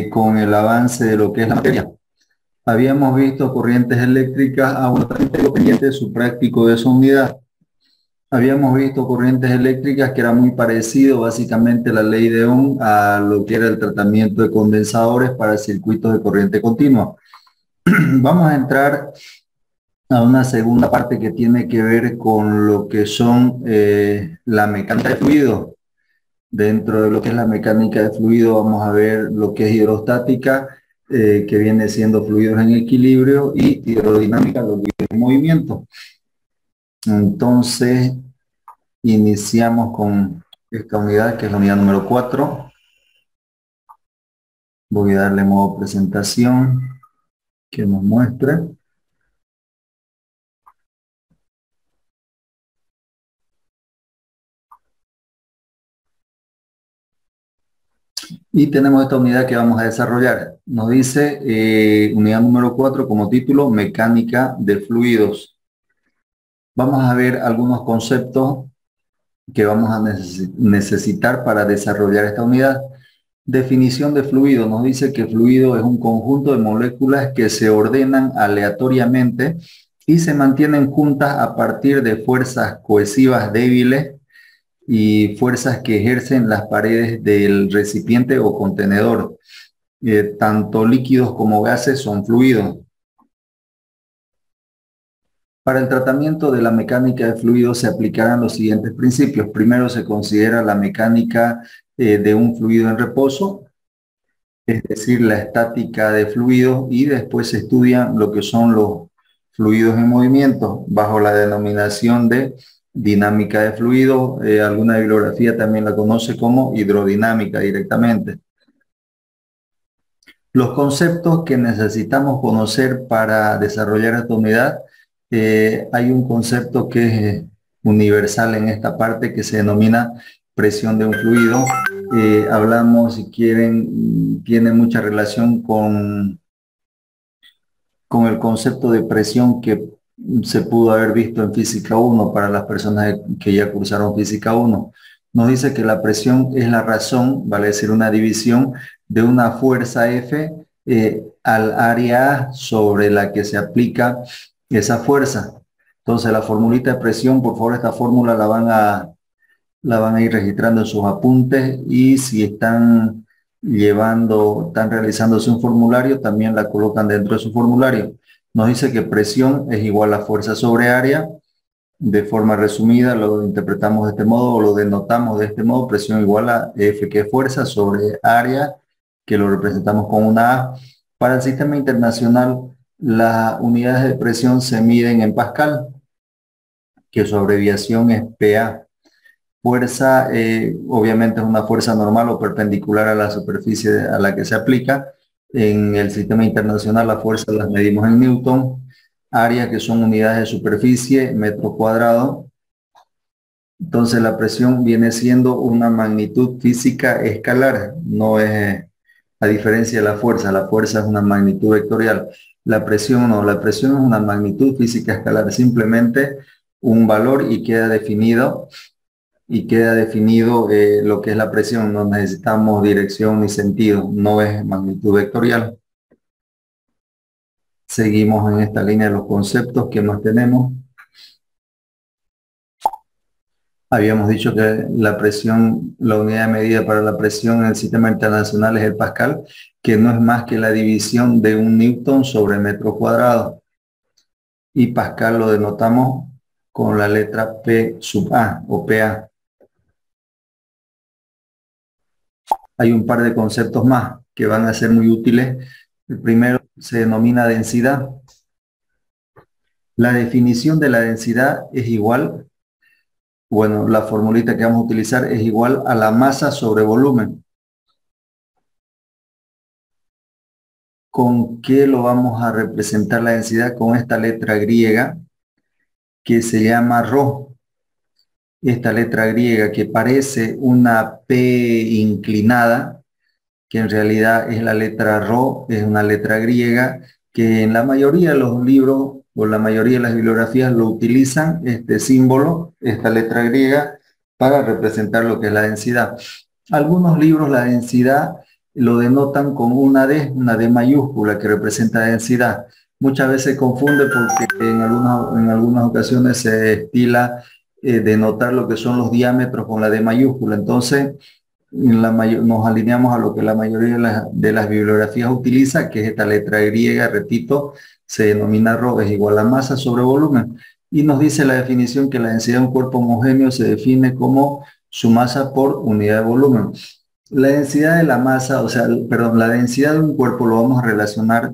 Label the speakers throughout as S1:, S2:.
S1: con el avance de lo que es la materia. Habíamos visto corrientes eléctricas, bueno, también tengo pendiente su práctico de esa unidad. Habíamos visto corrientes eléctricas que era muy parecido básicamente la ley de Ohm a lo que era el tratamiento de condensadores para circuitos de corriente continua. Vamos a entrar a una segunda parte que tiene que ver con lo que son la mecánica de fluido. Dentro de lo que es la mecánica de fluido vamos a ver lo que es hidrostática, que viene siendo fluidos en equilibrio, y hidrodinámica, los fluidos en movimiento. Entonces, iniciamos con esta unidad, que es la unidad número 4. Voy a darle modo presentación que nos muestre. Y tenemos esta unidad que vamos a desarrollar. Nos dice unidad número 4 como título, mecánica de fluidos. Vamos a ver algunos conceptos que vamos a necesitar para desarrollar esta unidad. Definición de fluido. Nos dice que fluido es un conjunto de moléculas que se ordenan aleatoriamente y se mantienen juntas a partir de fuerzas cohesivas débiles y fuerzas que ejercen las paredes del recipiente o contenedor. Tanto líquidos como gases son fluidos. Para el tratamiento de la mecánica de fluidos se aplicarán los siguientes principios. Primero se considera la mecánica de un fluido en reposo, es decir, la estática de fluidos, y después se estudian lo que son los fluidos en movimiento bajo la denominación de dinámica de fluidos. Alguna bibliografía también la conoce como hidrodinámica directamente. Los conceptos que necesitamos conocer para desarrollar esta unidad, hay un concepto que es universal en esta parte, que se denomina presión de un fluido. Hablamos, si quieren, tiene mucha relación con el concepto de presión que se pudo haber visto en Física 1 para las personas que ya cursaron Física 1. Nos dice que la presión es la razón, vale decir, una división de una fuerza F al área A sobre la que se aplica esa fuerza. Entonces la formulita de presión, por favor, esta fórmula la van a ir registrando en sus apuntes, y si están realizándose un formulario, también la colocan dentro de su formulario. Nos dice que presión es igual a fuerza sobre área. De forma resumida lo interpretamos de este modo, o lo denotamos de este modo: presión igual a F, que es fuerza, sobre área, que lo representamos con una A. Para el sistema internacional, las unidades de presión se miden en Pascal, que su abreviación es PA. Fuerza, obviamente es una fuerza normal o perpendicular a la superficie a la que se aplica. En el sistema internacional las fuerzas las medimos en Newton. Área, que son unidades de superficie, metro cuadrado. Entonces la presión viene siendo una magnitud física escalar, no es, a diferencia de la fuerza es una magnitud vectorial. La presión no, la presión es una magnitud física escalar, simplemente un valor, y queda definido lo que es la presión. No necesitamos dirección ni sentido, no es magnitud vectorial. Seguimos en esta línea de los conceptos que más tenemos. Habíamos dicho que la presión, la unidad de medida para la presión en el sistema internacional es el pascal, que no es más que la división de un newton sobre metro cuadrado. Y pascal lo denotamos con la letra P sub A o PA. Hay un par de conceptos más que van a ser muy útiles. El primero se denomina densidad. La definición de la densidad es igual, bueno, la formulita que vamos a utilizar es igual a la masa sobre volumen. ¿Con qué lo vamos a representar la densidad? Con esta letra griega que se llama ρ. Esta letra griega que parece una P inclinada, que en realidad es la letra ρ, es una letra griega que en la mayoría de los libros o la mayoría de las bibliografías lo utilizan, este símbolo, esta letra griega, para representar lo que es la densidad. Algunos libros la densidad lo denotan con una D mayúscula que representa densidad. Muchas veces se confunde porque en algunas ocasiones se estila denotar lo que son los diámetros con la D mayúscula. Entonces, nos alineamos a lo que la mayoría de las bibliografías utiliza, que es esta letra griega, repito, se denomina ρ es igual a masa sobre volumen. Y nos dice la definición que la densidad de un cuerpo homogéneo se define como su masa por unidad de volumen. La densidad de la masa, o sea, perdón, la densidad de un cuerpo lo vamos a relacionar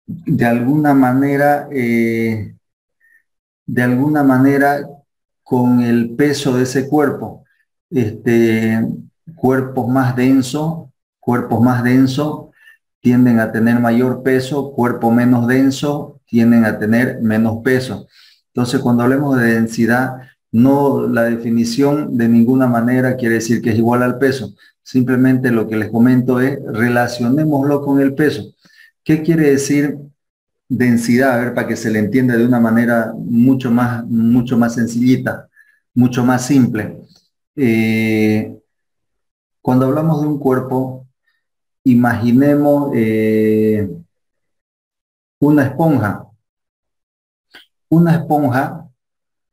S1: de alguna manera con el peso de ese cuerpo. Este, cuerpos más densos, cuerpos más densos tienden a tener mayor peso, cuerpos menos densos tienden a tener menos peso. Entonces, cuando hablemos de densidad, no, la definición de ninguna manera quiere decir que es igual al peso. Simplemente lo que les comento es relacionémoslo con el peso. ¿Qué quiere decir densidad? A ver, para que se le entienda de una manera mucho más sencillita, mucho más simple. Cuando hablamos de un cuerpo, imaginemos una esponja. Una esponja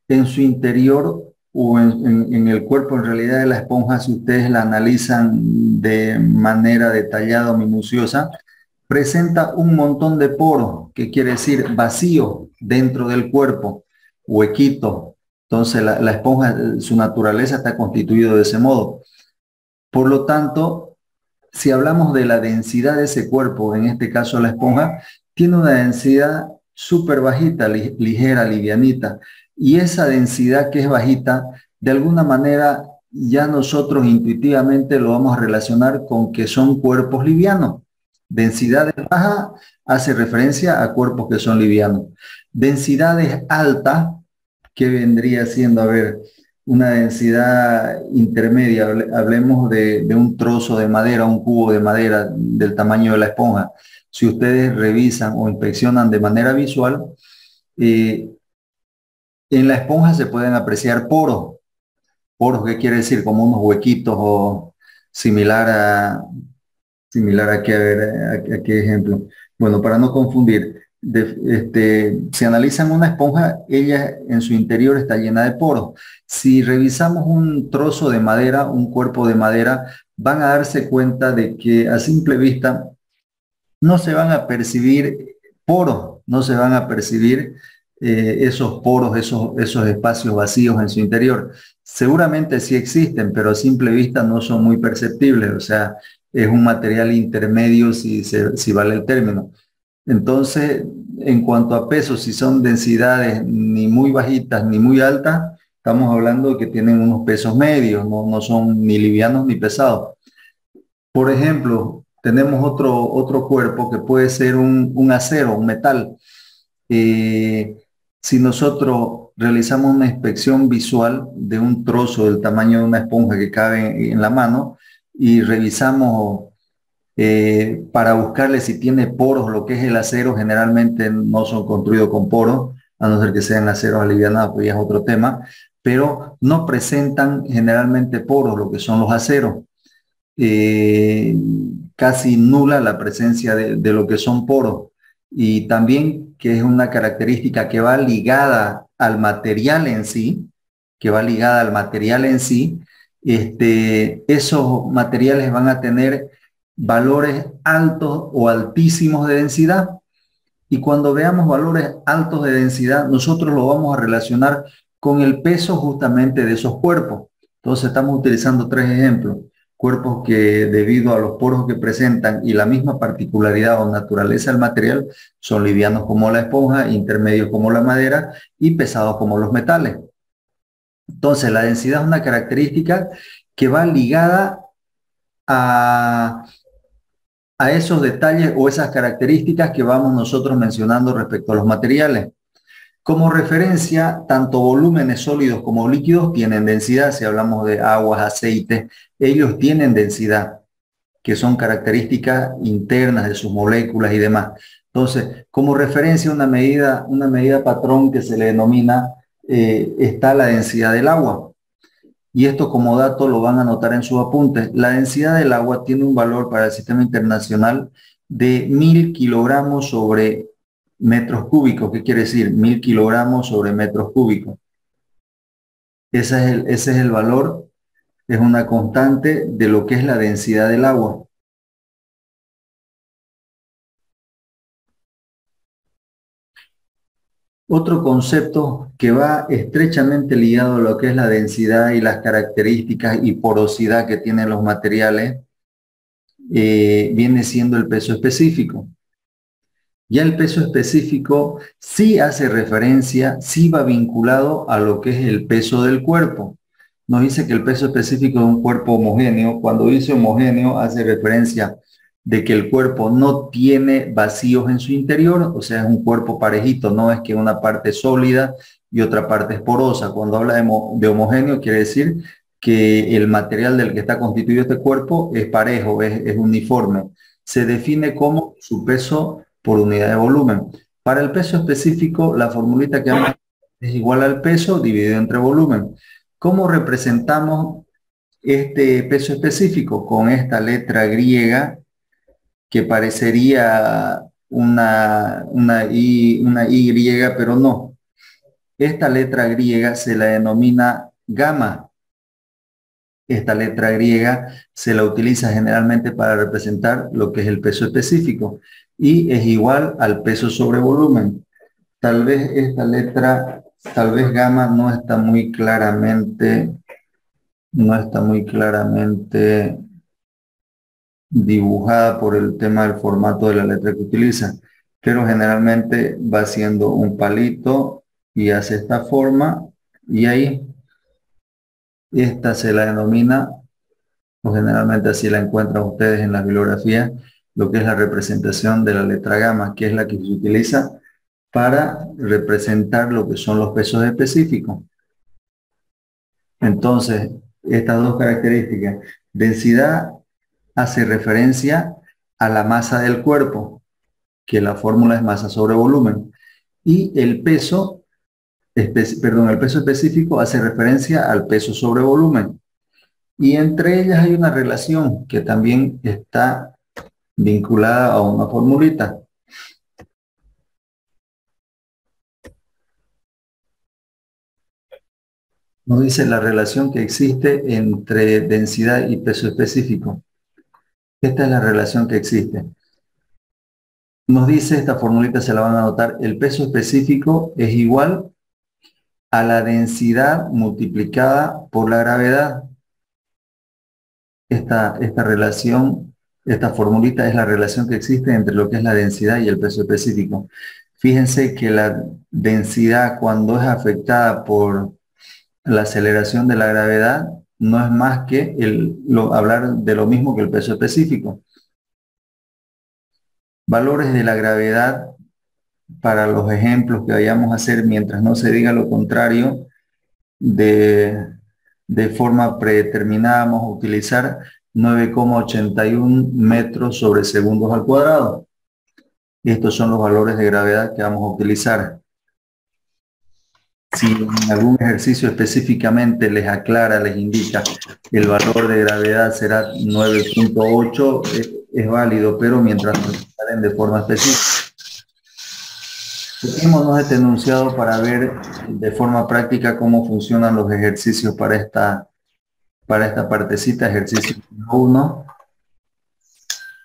S1: en su interior o en el cuerpo en realidad de la esponja, si ustedes la analizan de manera detallada o minuciosa, presenta un montón de poros, que quiere decir vacío dentro del cuerpo, huequito. Entonces la esponja, su naturaleza está constituido de ese modo. Por lo tanto, si hablamos de la densidad de ese cuerpo, en este caso la esponja, tiene una densidad súper bajita, ligera, livianita. Y esa densidad que es bajita, de alguna manera ya nosotros intuitivamente lo vamos a relacionar con que son cuerpos livianos. Densidades bajas hace referencia a cuerpos que son livianos. Densidades altas, que vendría siendo, a ver, una densidad intermedia, hablemos de un trozo de madera, un cubo de madera del tamaño de la esponja. Si ustedes revisan o inspeccionan de manera visual, en la esponja se pueden apreciar poros. Poros, ¿qué quiere decir? Como unos huequitos o similar a, similar a qué, a ver, a qué ejemplo. Bueno, para no confundir, si analizan una esponja, ella en su interior está llena de poros. Si revisamos un trozo de madera, un cuerpo de madera, van a darse cuenta de que a simple vista no se van a percibir poros, no se van a percibir esos poros, esos espacios vacíos en su interior. Seguramente sí existen, pero a simple vista no son muy perceptibles, o sea, es un material intermedio si vale el término. Entonces, en cuanto a peso, si son densidades ni muy bajitas ni muy altas, estamos hablando de que tienen unos pesos medios, no son ni livianos ni pesados. Por ejemplo, tenemos otro cuerpo que puede ser un acero, un metal. Eh, si nosotros realizamos una inspección visual de un trozo del tamaño de una esponja que cabe en la mano y revisamos para buscarle si tiene poros, lo que es el acero, generalmente no son construidos con poros, a no ser que sean aceros alivianados, pues ya es otro tema, pero no presentan generalmente poros, lo que son los aceros. Casi nula la presencia de lo que son poros, y también que es una característica que va ligada al material en sí, esos materiales van a tener valores altos o altísimos de densidad, y cuando veamos valores altos de densidad, nosotros lo vamos a relacionar con el peso justamente de esos cuerpos. Entonces estamos utilizando tres ejemplos. Cuerpos que debido a los poros que presentan y la misma particularidad o naturaleza del material son livianos como la esponja, intermedios como la madera y pesados como los metales. Entonces la densidad es una característica que va ligada a esos detalles o esas características que vamos nosotros mencionando respecto a los materiales. Como referencia, tanto volúmenes sólidos como líquidos tienen densidad. Si hablamos de aguas, aceites, ellos tienen densidad, que son características internas de sus moléculas y demás. Entonces, como referencia, una medida patrón que se le denomina está la densidad del agua. y esto como dato lo van a anotar en sus apuntes. La densidad del agua tiene un valor para el sistema internacional de 1000 kilogramos sobre metros cúbicos. ¿Qué quiere decir? 1000 kilogramos sobre metros cúbicos. Ese es el valor, es una constante de lo que es la densidad del agua. Otro concepto que va estrechamente ligado a lo que es la densidad y las características y porosidad que tienen los materiales, viene siendo el peso específico. Ya el peso específico sí hace referencia, sí va vinculado a lo que es el peso del cuerpo. Nos dice que el peso específico de un cuerpo homogéneo, cuando dice homogéneo, hace referencia de que el cuerpo no tiene vacíos en su interior, o sea, es un cuerpo parejito, no es que una parte es sólida y otra parte es porosa. Cuando habla de homogéneo, quiere decir que el material del que está constituido este cuerpo es parejo, es uniforme. Se define como su peso por unidad de volumen. Para el peso específico, la formulita que es igual al peso dividido entre volumen. ¿Cómo representamos este peso específico? Con esta letra griega que parecería una Y, pero no. Esta letra griega se la denomina gamma. Esta letra griega se la utiliza generalmente para representar lo que es el peso específico y es igual al peso sobre volumen. Tal vez esta letra, tal vez gamma no está muy claramente dibujada por el tema del formato de la letra que utiliza, pero generalmente va siendo un palito y hace esta forma y ahí esta se la denomina, o generalmente así la encuentran ustedes en la bibliografía, lo que es la representación de la letra gamma, que es la que se utiliza para representar lo que son los pesos específicos. Entonces, estas dos características, densidad hace referencia a la masa del cuerpo, que la fórmula es masa sobre volumen, y el peso, el peso específico hace referencia al peso sobre volumen. Y entre ellas hay una relación que también está vinculada a una formulita. Nos dice la relación que existe entre densidad y peso específico. Esta es la relación que existe. Nos dice, esta formulita se la van a anotar, el peso específico es igual a la densidad multiplicada por la gravedad. Esta relación, esta formulita es la relación que existe entre lo que es la densidad y el peso específico. Fíjense que la densidad, cuando es afectada por la aceleración de la gravedad, no es más que hablar de lo mismo que el peso específico. Valores de la gravedad para los ejemplos que vayamos a hacer, mientras no se diga lo contrario, de forma predeterminada vamos a utilizar 9,81 metros sobre segundos al cuadrado. Estos son los valores de gravedad que vamos a utilizar. Si en algún ejercicio específicamente les aclara, les indica el valor de gravedad será 9,8, es válido, pero mientras no salen de forma específica. Dejémonos este enunciado para ver de forma práctica cómo funcionan los ejercicios para esta partecita. Ejercicio 1.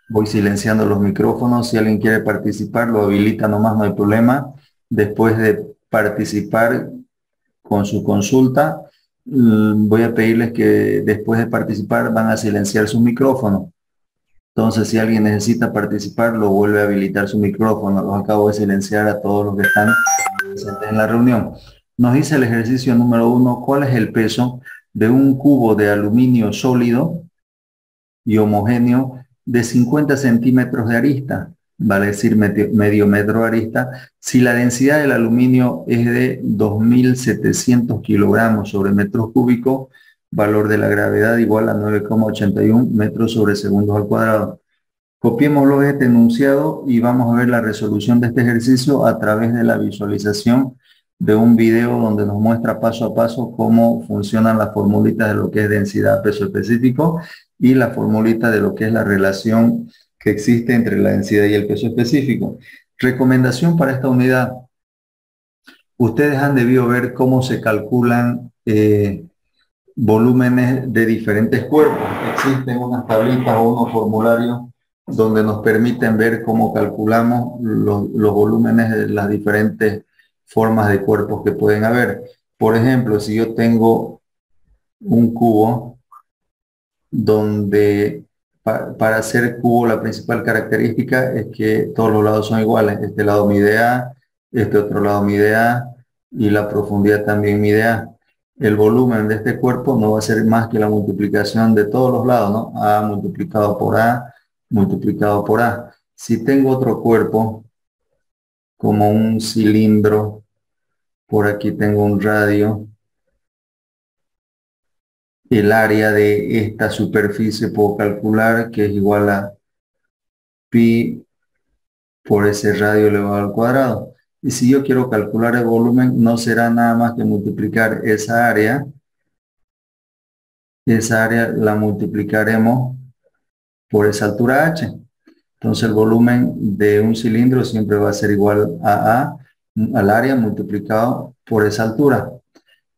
S1: Voy silenciando los micrófonos. Si alguien quiere participar, lo habilita nomás, no hay problema. Después de participar con su consulta, voy a pedirles que después de participar van a silenciar su micrófono. Entonces, si alguien necesita participar, lo vuelve a habilitar su micrófono. Los acabo de silenciar a todos los que están presentes en la reunión. Nos dice el ejercicio número 1, ¿cuál es el peso de un cubo de aluminio sólido y homogéneo de 50 centímetros de arista? Vale decir medio metro de arista. Si la densidad del aluminio es de 2.700 kilogramos sobre metros cúbicos, valor de la gravedad igual a 9,81 metros sobre segundos al cuadrado. Copiémoslo este enunciado y vamos a ver la resolución de este ejercicio a través de la visualización de un video donde nos muestra paso a paso cómo funcionan las formulitas de lo que es densidad, peso específico y la formulita de lo que es la relación que existe entre la densidad y el peso específico. Recomendación para esta unidad. Ustedes han debido ver cómo se calculan volúmenes de diferentes cuerpos. Existen unas tablitas o unos formularios donde nos permiten ver cómo calculamos los volúmenes de las diferentes formas de cuerpos que pueden haber. Por ejemplo, si yo tengo un cubo donde para hacer cubo la principal característica es que todos los lados son iguales. Este lado mide A, este otro lado mide A y la profundidad también mide A. El volumen de este cuerpo no va a ser más que la multiplicación de todos los lados, ¿no? A multiplicado por A, multiplicado por A. Si tengo otro cuerpo, como un cilindro, por aquí tengo un radio, el área de esta superficie puedo calcular que es igual a pi por ese radio elevado al cuadrado. Y si yo quiero calcular el volumen, no será nada más que multiplicar esa área la multiplicaremos por esa altura h. Entonces el volumen de un cilindro siempre va a ser igual a A al área multiplicado por esa altura.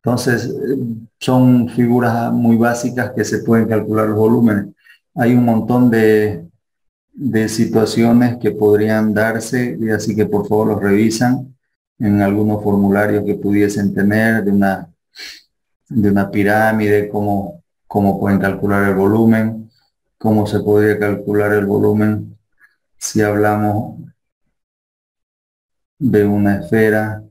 S1: Entonces son figuras muy básicas que se pueden calcular los volúmenes. Hay un montón de situaciones que podrían darse, y así que por favor los revisan en algunos formularios que pudiesen tener de una pirámide, cómo pueden calcular el volumen, cómo se podría calcular el volumen si hablamos de una esfera.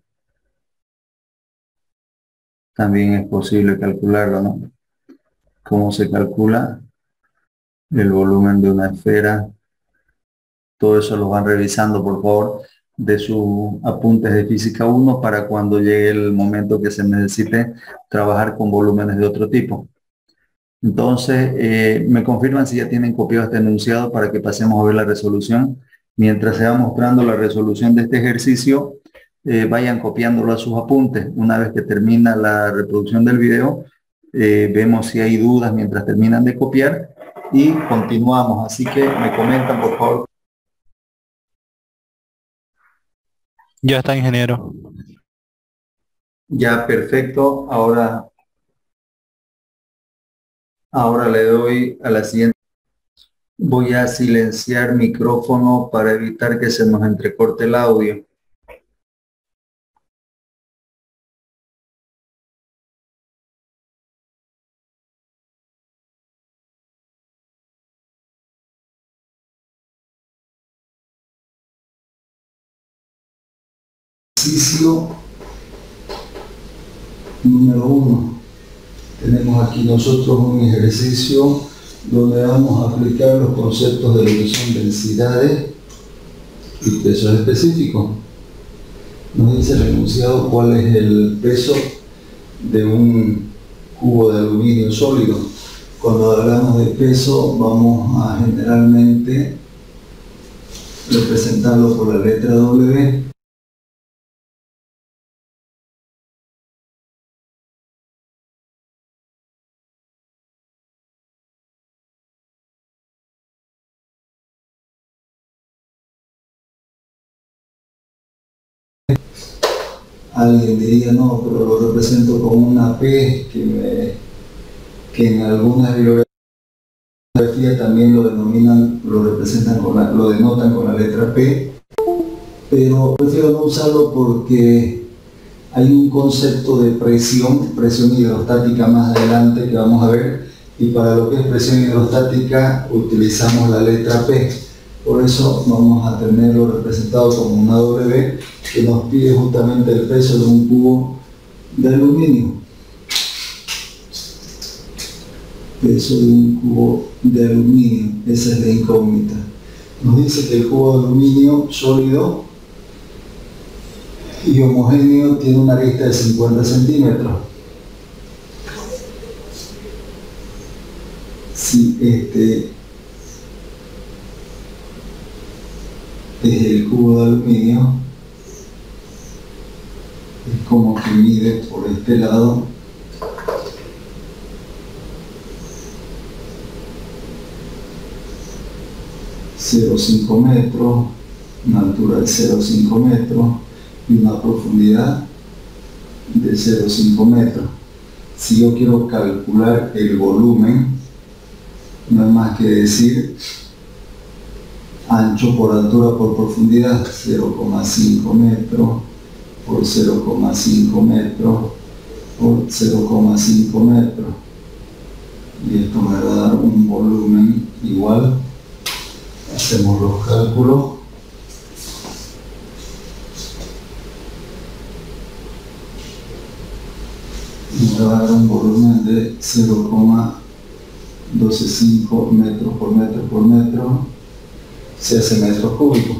S1: También es posible calcularlo, ¿no? Cómo se calcula el volumen de una esfera. Todo eso lo van revisando, por favor, de sus apuntes de física 1 para cuando llegue el momento que se necesite trabajar con volúmenes de otro tipo. Entonces, me confirman si ya tienen copiado este enunciado para que pasemos a ver la resolución. Mientras se va mostrando la resolución de este ejercicio, vayan copiándolo a sus apuntes. Una vez que termina la reproducción del video, vemos si hay dudas mientras terminan de copiar y continuamos. Así que me comentan, por favor.
S2: Ya está, ingeniero.
S1: Ya, perfecto. Ahora le doy a la siguiente. Voy a silenciar micrófono para evitar que se nos entrecorte el audio. Ejercicio número 1. Tenemos aquí nosotros un ejercicio donde vamos a aplicar los conceptos de lo que son densidades y pesos específicos. Nos dice el enunciado cuál es el peso de un cubo de aluminio sólido. Cuando hablamos de peso, vamos a generalmente representarlo por la letra W. Alguien diría, no, pero lo represento como una P, que en algunas bibliografías también lo denotan con la letra P, pero prefiero no usarlo porque hay un concepto de presión hidrostática más adelante que vamos a ver, y para lo que es presión hidrostática utilizamos la letra P. Por eso vamos a tenerlo representado como una W que nos pide justamente el peso de un cubo de aluminio. Peso de un cubo de aluminio, esa es la incógnita. Nos dice que el cubo de aluminio sólido y homogéneo tiene una arista de 50 centímetros. Si este es el cubo de aluminio, como que mide por este lado .05 metros, una altura de 0,5 metros y una profundidad de 0,5 metros. Si yo quiero calcular el volumen, no es más que decir ancho por altura por profundidad, 0,5 metros por 0,5 metros por 0,5 metros. Y esto me va a dar un volumen igual. Hacemos los cálculos. Me va a dar un volumen de 0,125 metros por metro por metro. Se hace metros cúbicos.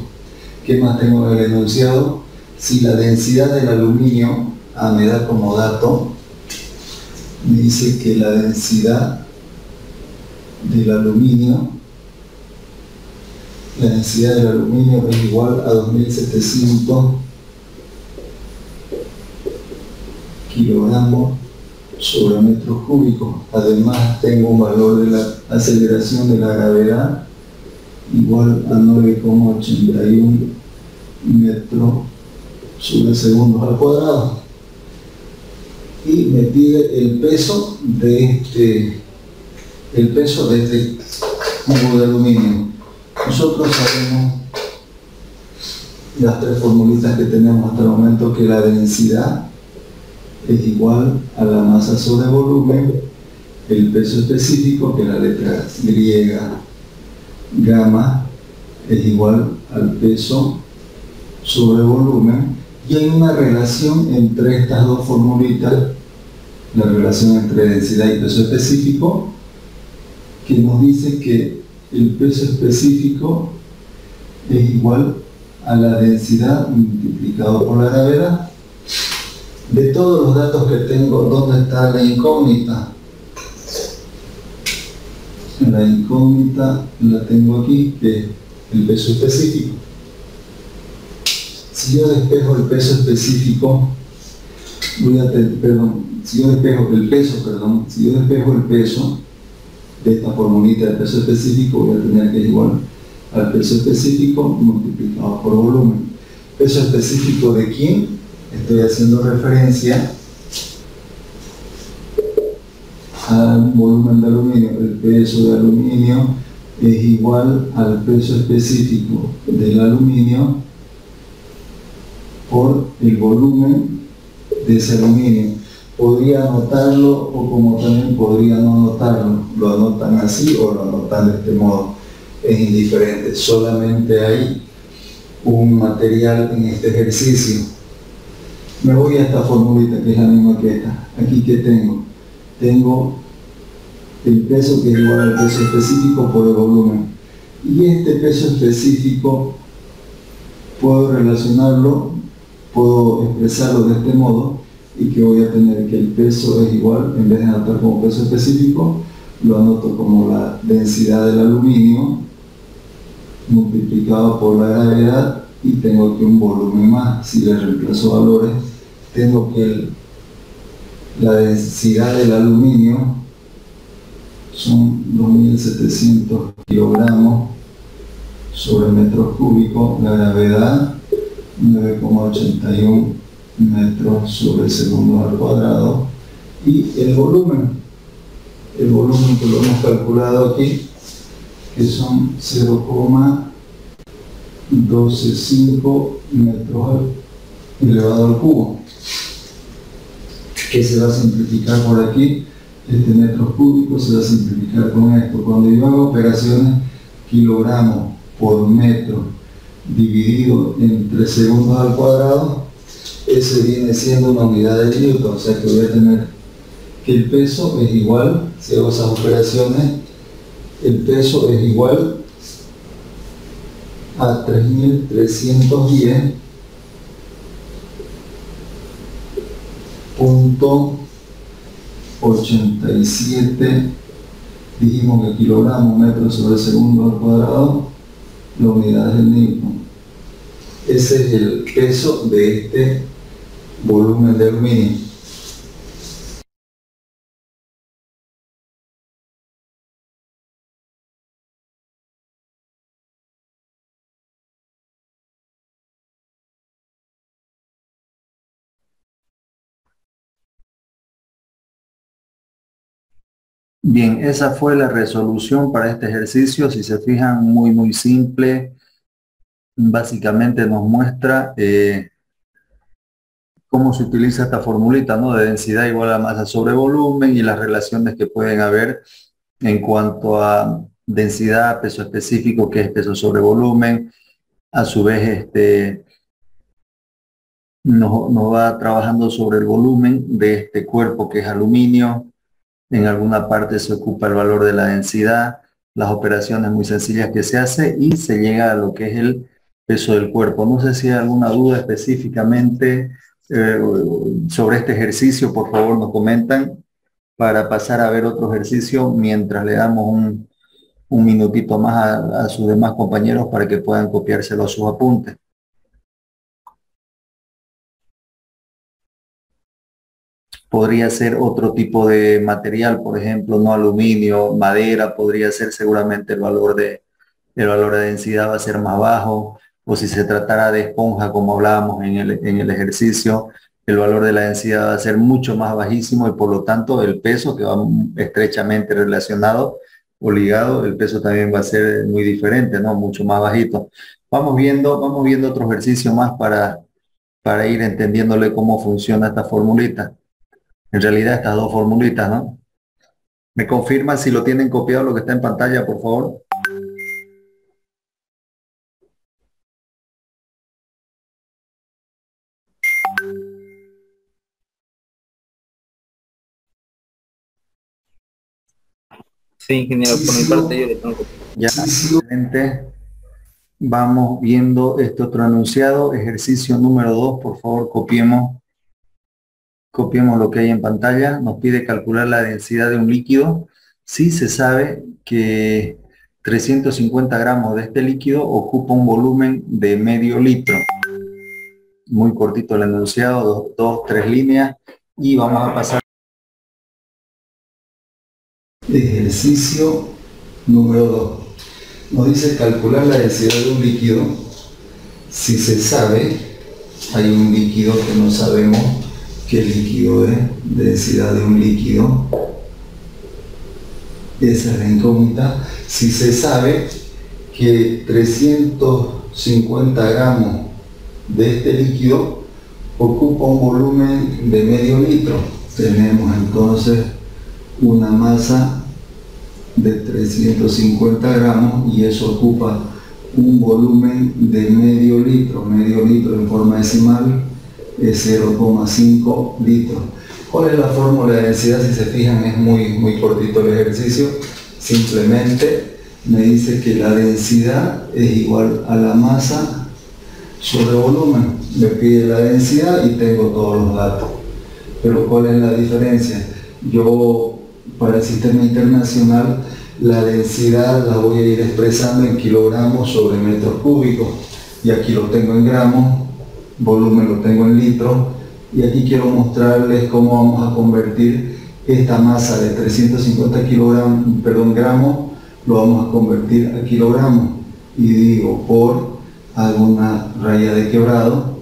S1: ¿Qué más tengo en el enunciado? Si la densidad del aluminio, me da como dato, me dice que la densidad del aluminio es igual a 2700 kilogramos sobre metros cúbicos. Además tengo un valor de la aceleración de la gravedad igual a 9,81 metros sobre segundos al cuadrado. Y me pide el peso de este cubo de aluminio. Nosotros sabemos las tres formulitas que tenemos hasta el momento, que la densidad es igual a la masa sobre volumen, el peso específico, que la letra griega gamma, es igual al peso sobre volumen, y hay una relación entre estas dos formulitas, la relación entre densidad y peso específico, que nos dice que el peso específico es igual a la densidad multiplicado por la gravedad. De todos los datos que tengo, ¿dónde está la incógnita? La incógnita la tengo aquí, que es el peso específico. Si yo despejo el peso específico, si yo despejo el peso de esta formulita del peso específico, voy a tener que es igual al peso específico multiplicado por volumen. ¿Peso específico de quién? Estoy haciendo referencia al volumen de aluminio. El peso de aluminio es igual al peso específico del aluminio por el volumen de ese aluminio. Podría anotarlo o como también podría no anotarlo. Lo anotan así o lo anotan de este modo. Es indiferente. Solamente hay un material en este ejercicio. Me voy a esta formulita que es la misma que esta. Aquí que tengo. Tengo el peso que es igual al peso específico por el volumen. Y este peso específico puedo relacionarlo, puedo expresarlo de este modo, y que voy a tener que el peso es igual, en vez de anotar como peso específico, lo anoto como la densidad del aluminio multiplicado por la gravedad, y tengo aquí un volumen más. Si le reemplazo valores, tengo que la densidad del aluminio son 2700 kilogramos sobre metros cúbicos, la gravedad 9,81 metros sobre segundos al cuadrado, y el volumen que lo hemos calculado aquí, que son 0,125 metros elevado al cubo, que se va a simplificar por aquí. Este metros cúbicos se va a simplificar con esto. Cuando yo hago operaciones kilogramos por metro dividido entre segundos al cuadrado, ese viene siendo una unidad de Newton. O sea que voy a tener que el peso es igual, si hago esas operaciones, el peso es igual a 3310.87, dijimos que kilogramos metros sobre segundo al cuadrado, la unidad es el Newton. Ese es el peso de este volumen de aluminio. Bien, esa fue la resolución para este ejercicio. Si se fijan, muy simple. Básicamente nos muestra cómo se utiliza esta formulita, ¿no? De densidad igual a masa sobre volumen y las relaciones que pueden haber en cuanto a densidad, peso específico, que es peso sobre volumen. A su vez, nos va trabajando sobre el volumen de este cuerpo que es aluminio. En alguna parte se ocupa el valor de la densidad, las operaciones muy sencillas que se hace y se llega a lo que es el peso del cuerpo. No sé si hay alguna duda específicamente sobre este ejercicio, por favor nos comentan para pasar a ver otro ejercicio mientras le damos un minutito más a sus demás compañeros para que puedan copiárselo a sus apuntes. Podría ser otro tipo de material, por ejemplo, no aluminio, madera, podría ser seguramente el valor de densidad va a ser más bajo, o si se tratara de esponja, como hablábamos en el ejercicio, el valor de la densidad va a ser mucho más bajísimo y por lo tanto el peso, que va estrechamente relacionado o ligado, el peso también va a ser muy diferente, ¿no? Mucho más bajito. Vamos viendo otro ejercicio más para ir entendiéndole cómo funciona esta formulita. En realidad estas dos formulitas, ¿no? ¿Me confirman si lo tienen copiado lo que está en pantalla, por favor?
S3: Sí, ingeniero, por mi parte yo le tengo copiado.
S1: Ya, excelente. Vamos viendo este otro enunciado, ejercicio número 2, por favor, copiemos lo que hay en pantalla. Nos pide calcular la densidad de un líquido. Sí se sabe que 350 gramos de este líquido ocupa un volumen de medio litro. Muy cortito el enunciado, dos, tres líneas. Y vamos a pasar. Ejercicio número 2. Nos dice calcular la densidad de un líquido. Si se sabe, hay un líquido que no sabemos qué líquido es, densidad de un líquido. Esa es la incógnita. Si se sabe que 350 gramos de este líquido ocupa un volumen de medio litro, tenemos entonces una masa de 350 gramos y eso ocupa un volumen de medio litro en forma decimal es 0,5 litros. ¿Cuál es la fórmula de densidad? Si se fijan es muy cortito el ejercicio, simplemente me dice que la densidad es igual a la masa sobre volumen. Me pide la densidad y tengo todos los datos, pero ¿cuál es la diferencia? Yo para el sistema internacional la densidad la voy a ir expresando en kilogramos sobre metros cúbicos y aquí lo tengo en gramos, volumen lo tengo en litros y aquí quiero mostrarles cómo vamos a convertir esta masa de 350 gramos, lo vamos a convertir a kilogramos y digo hago una raya de quebrado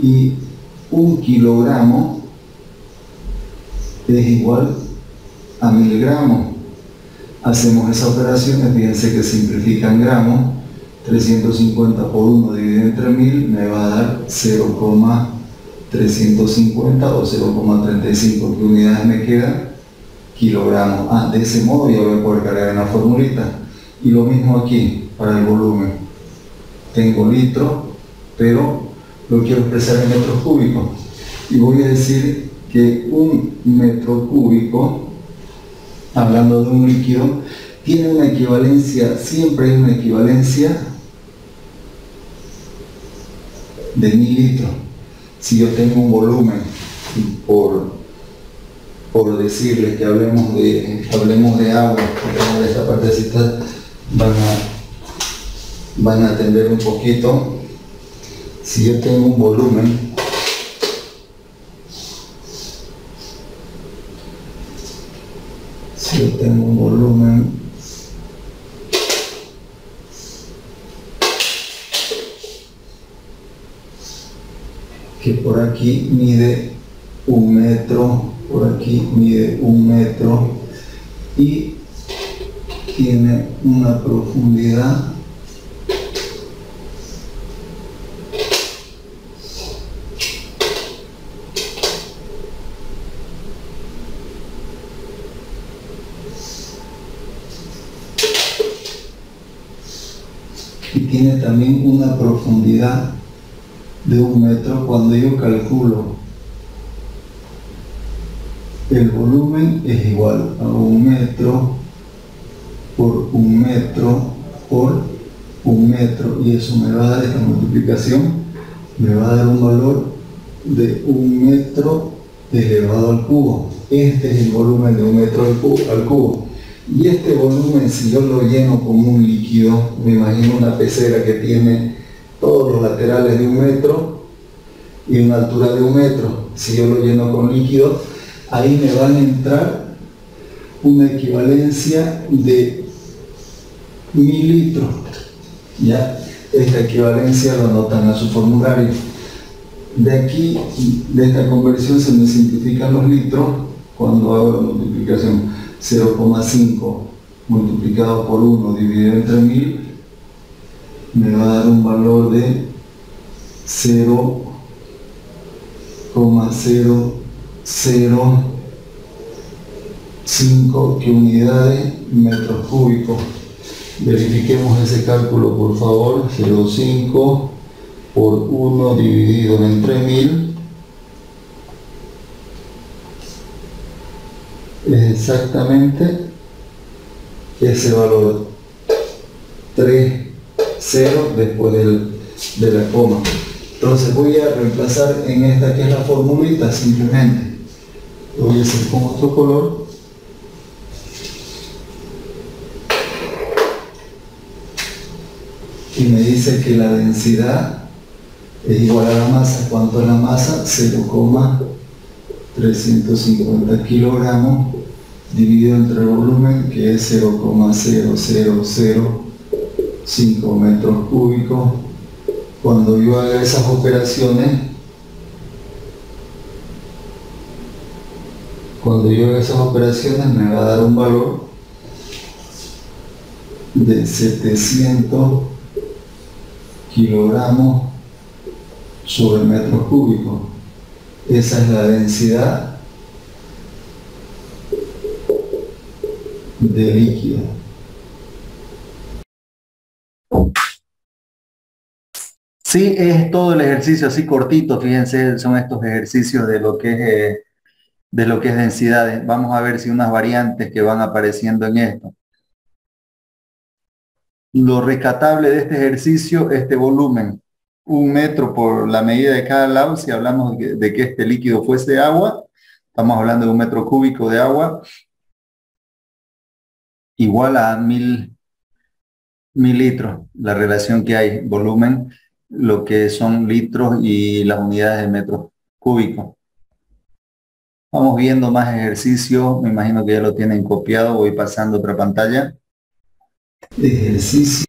S1: y un kilogramo es igual a 1000 gramos. Hacemos esa operación, fíjense que simplifica en gramos, 350 por 1 dividido entre 1000 me va a dar 0,350 o 0,35, ¿qué unidades me quedan? Kilogramos. De ese modo ya voy a poder cargar en la formulita. Y lo mismo aquí, para el volumen. Tengo litro, pero lo quiero expresar en metros cúbicos. Y voy a decir que un metro cúbico, hablando de un líquido, tiene una equivalencia, siempre hay una equivalencia de 1000 litros. Si yo tengo un volumen, por decirles que hablemos de agua, porque esta partecita van a atender un poquito. Si yo tengo un volumen yo tengo un volumen que por aquí mide 1 metro, por aquí mide 1 metro y tiene una profundidad y tiene también una profundidad de 1 metro. Cuando yo calculo el volumen es igual a 1 metro por 1 metro por 1 metro, y eso me va a dar, esta multiplicación me va a dar un valor de 1 metro elevado al cubo. Este es el volumen de 1 metro al cubo. Y este volumen, si yo lo lleno con un líquido, me imagino una pecera que tiene todos los laterales de 1 metro y una altura de 1 metro. Si yo lo lleno con líquido, ahí me van a entrar una equivalencia de 1000 litros. ¿Ya? Esta equivalencia lo anotan a su formulario. De aquí, de esta conversión, se me simplifican los litros cuando hago la multiplicación. 0,5 multiplicado por 1 dividido entre 1000 me va a dar un valor de 0,005 unidades metros cúbicos. Verifiquemos ese cálculo, por favor. 0,5 por 1 dividido entre 1000 es exactamente ese valor, 3,0 después de la coma. Entonces voy a reemplazar en esta que es la formulita, simplemente lo voy a hacer con otro color. Y me dice que la densidad es igual a la masa. ¿Cuánto es la masa? 0,350 kilogramos dividido entre el volumen, que es 0,0005 metros cúbicos. Cuando yo haga esas operaciones, me va a dar un valor de 700 kilogramos sobre metros cúbicos. Esa es la densidad de líquido. Sí, es todo el ejercicio así cortito. Fíjense, son estos ejercicios de lo que es densidades. Vamos a ver si unas variantes que van apareciendo en esto. Lo rescatable de este ejercicio, este volumen, 1 metro por la medida de cada lado. Si hablamos de que este líquido fuese agua, estamos hablando de 1 metro cúbico de agua igual a 1000 litros. La relación que hay, volumen, lo que son litros y las unidades de metros cúbicos. Vamos viendo más ejercicios. Me imagino que ya lo tienen copiado. Voy pasando a otra pantalla. Ejercicio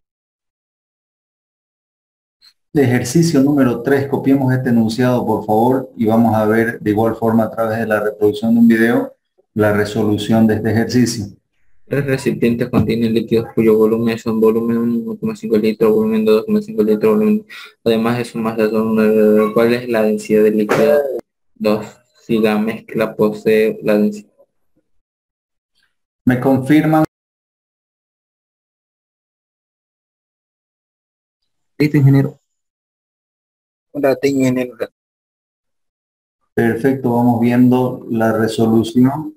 S1: número 3. Copiemos este enunciado, por favor, y vamos a ver de igual forma a través de la reproducción de un video la resolución de este ejercicio.
S3: 3 recipientes contienen líquidos cuyo volumen son volumen 1,5 litros, volumen 2,5 litros, volumen, además de su masa son, ¿cuál es la densidad del líquido? 2. Si la mezcla posee la densidad.
S1: ¿Me confirman?
S3: Listo, ingeniero. Hola, ingeniero.
S1: Perfecto, vamos viendo la resolución.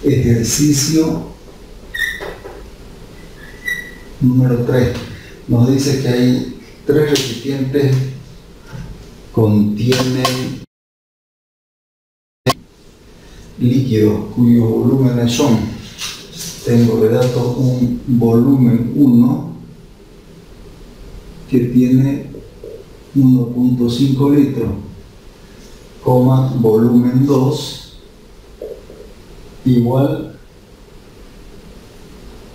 S1: Ejercicio número 3. Nos dice que hay 3 recipientes, contienen líquidos cuyos volúmenes son, tengo de datos un volumen 1 que tiene 1.5 litros, coma volumen 2 igual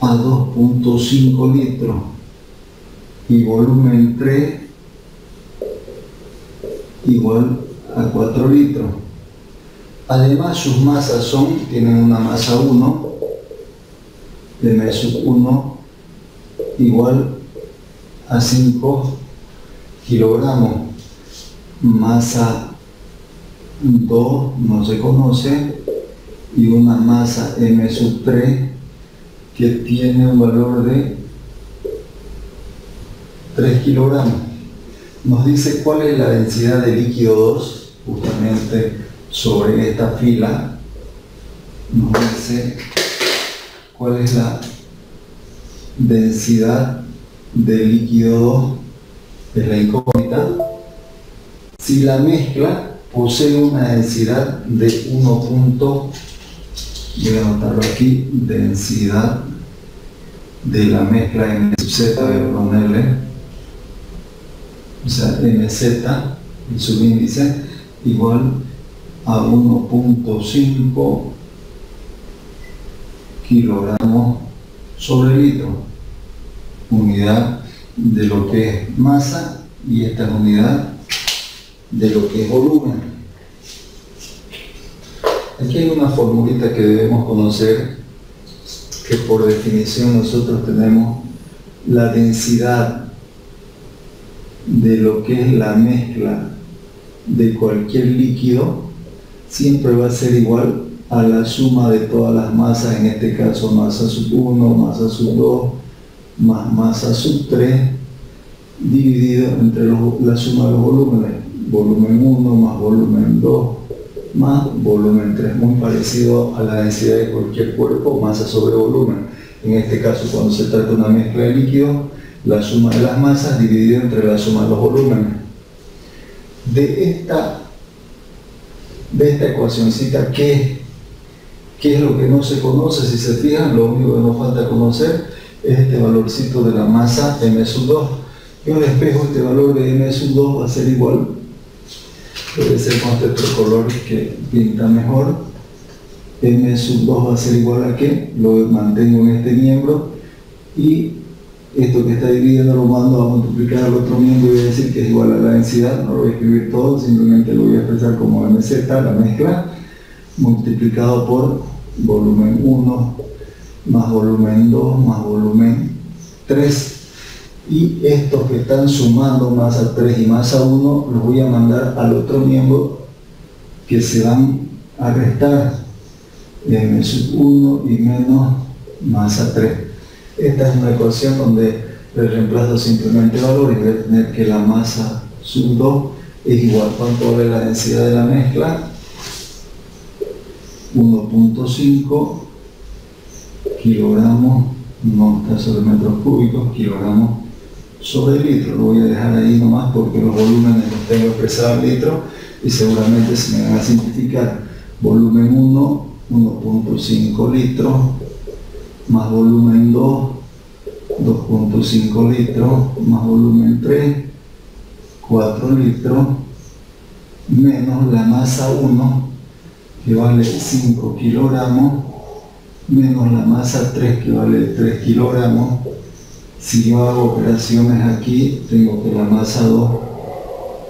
S1: a 2.5 litros y volumen 3 igual a 4 litros. Además sus masas tienen una masa 1, m sub 1 igual a 5 kilogramos, masa 2 no se conoce, y una masa m sub 3 que tiene un valor de 3 kilogramos. Nos dice cuál es la densidad de líquido 2, justamente sobre esta fila. Nos dice cuál es la densidad de líquido 2, es la incógnita. Si la mezcla posee una densidad de 1. Voy a anotarlo aquí, densidad de la mezcla en z, voy a ponerle, o sea, mz, el subíndice, igual a 1.5 kilogramos sobre litro, unidad de lo que es masa, y esta es unidad de lo que es volumen. Aquí hay una formulita que debemos conocer, que por definición nosotros tenemos la densidad de lo que es la mezcla de cualquier líquido, siempre va a ser igual a la suma de todas las masas, en este caso masa sub 1, masa sub 2, más masa sub 3, dividido entre la suma de los volúmenes, volumen 1 más volumen 2 más volumen 3, muy parecido a la densidad de cualquier cuerpo, masa sobre volumen. En este caso, cuando se trata de una mezcla de líquidos, la suma de las masas dividida entre la suma de los volúmenes. De esta ecuacioncita, ¿qué es lo que no se conoce? Si se fijan, lo único que nos falta conocer es este valorcito de la masa m sub 2. Yo despejo este valor de m sub 2, va a ser igual, puede ser con este otro color que pinta mejor, m sub 2 va a ser igual a ¿qué? Lo mantengo en este miembro, y esto que está dividiendo lo mando a multiplicar al otro miembro y voy a decir que es igual a la densidad. No lo voy a escribir todo, simplemente lo voy a expresar como mz, la mezcla, multiplicado por volumen 1 más volumen 2 más volumen 3. Y estos que están sumando masa 3 y masa 1 los voy a mandar al otro miembro, que se van a restar m sub 1 y menos masa 3. Esta es una ecuación donde le reemplazo simplemente valores y voy a tener que la masa sub 2 es igual, ¿cuánto vale la densidad de la mezcla? 1.5 kilogramos, no está sobre metros cúbicos, kilogramos sobre litro. Lo voy a dejar ahí nomás porque los volúmenes los tengo expresados en litros y seguramente se me van a simplificar. Volumen 1, 1.5 litros, más volumen 2, 2.5 litros, más volumen 3, 4 litros, menos la masa 1, que vale 5 kilogramos, menos la masa 3, que vale 3 kilogramos. Si yo hago operaciones aquí, tengo que la masa 2,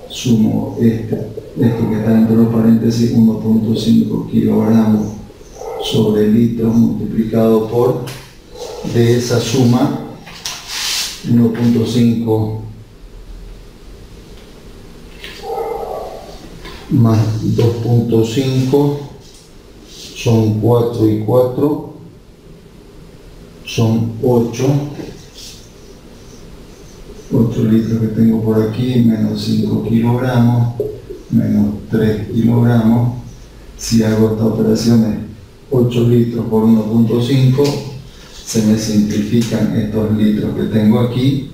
S1: sumo esto que está dentro de los paréntesis, 1.5 kilogramos sobre litros multiplicado por, de esa suma, 1.5 más 2.5 son 4 y 4, son 8 litros que tengo por aquí, menos 5 kilogramos, menos 3 kilogramos. Si hago esta operación es 8 litros por 1.5, se me simplifican estos litros que tengo aquí,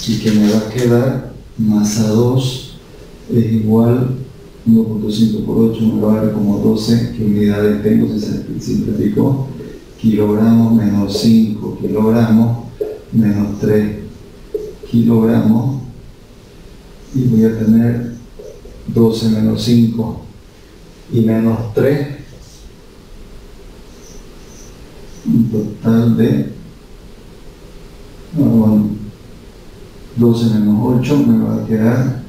S1: y que me va a quedar masa 2 es igual 1.5 por 8 me va a dar como 12, ¿qué unidades tengo? Si se simplificó, kilogramos menos 5 kilogramos menos 3 kilogramos y voy a tener 12 menos 5 y menos 3, un total de 12 menos 8 me va a quedar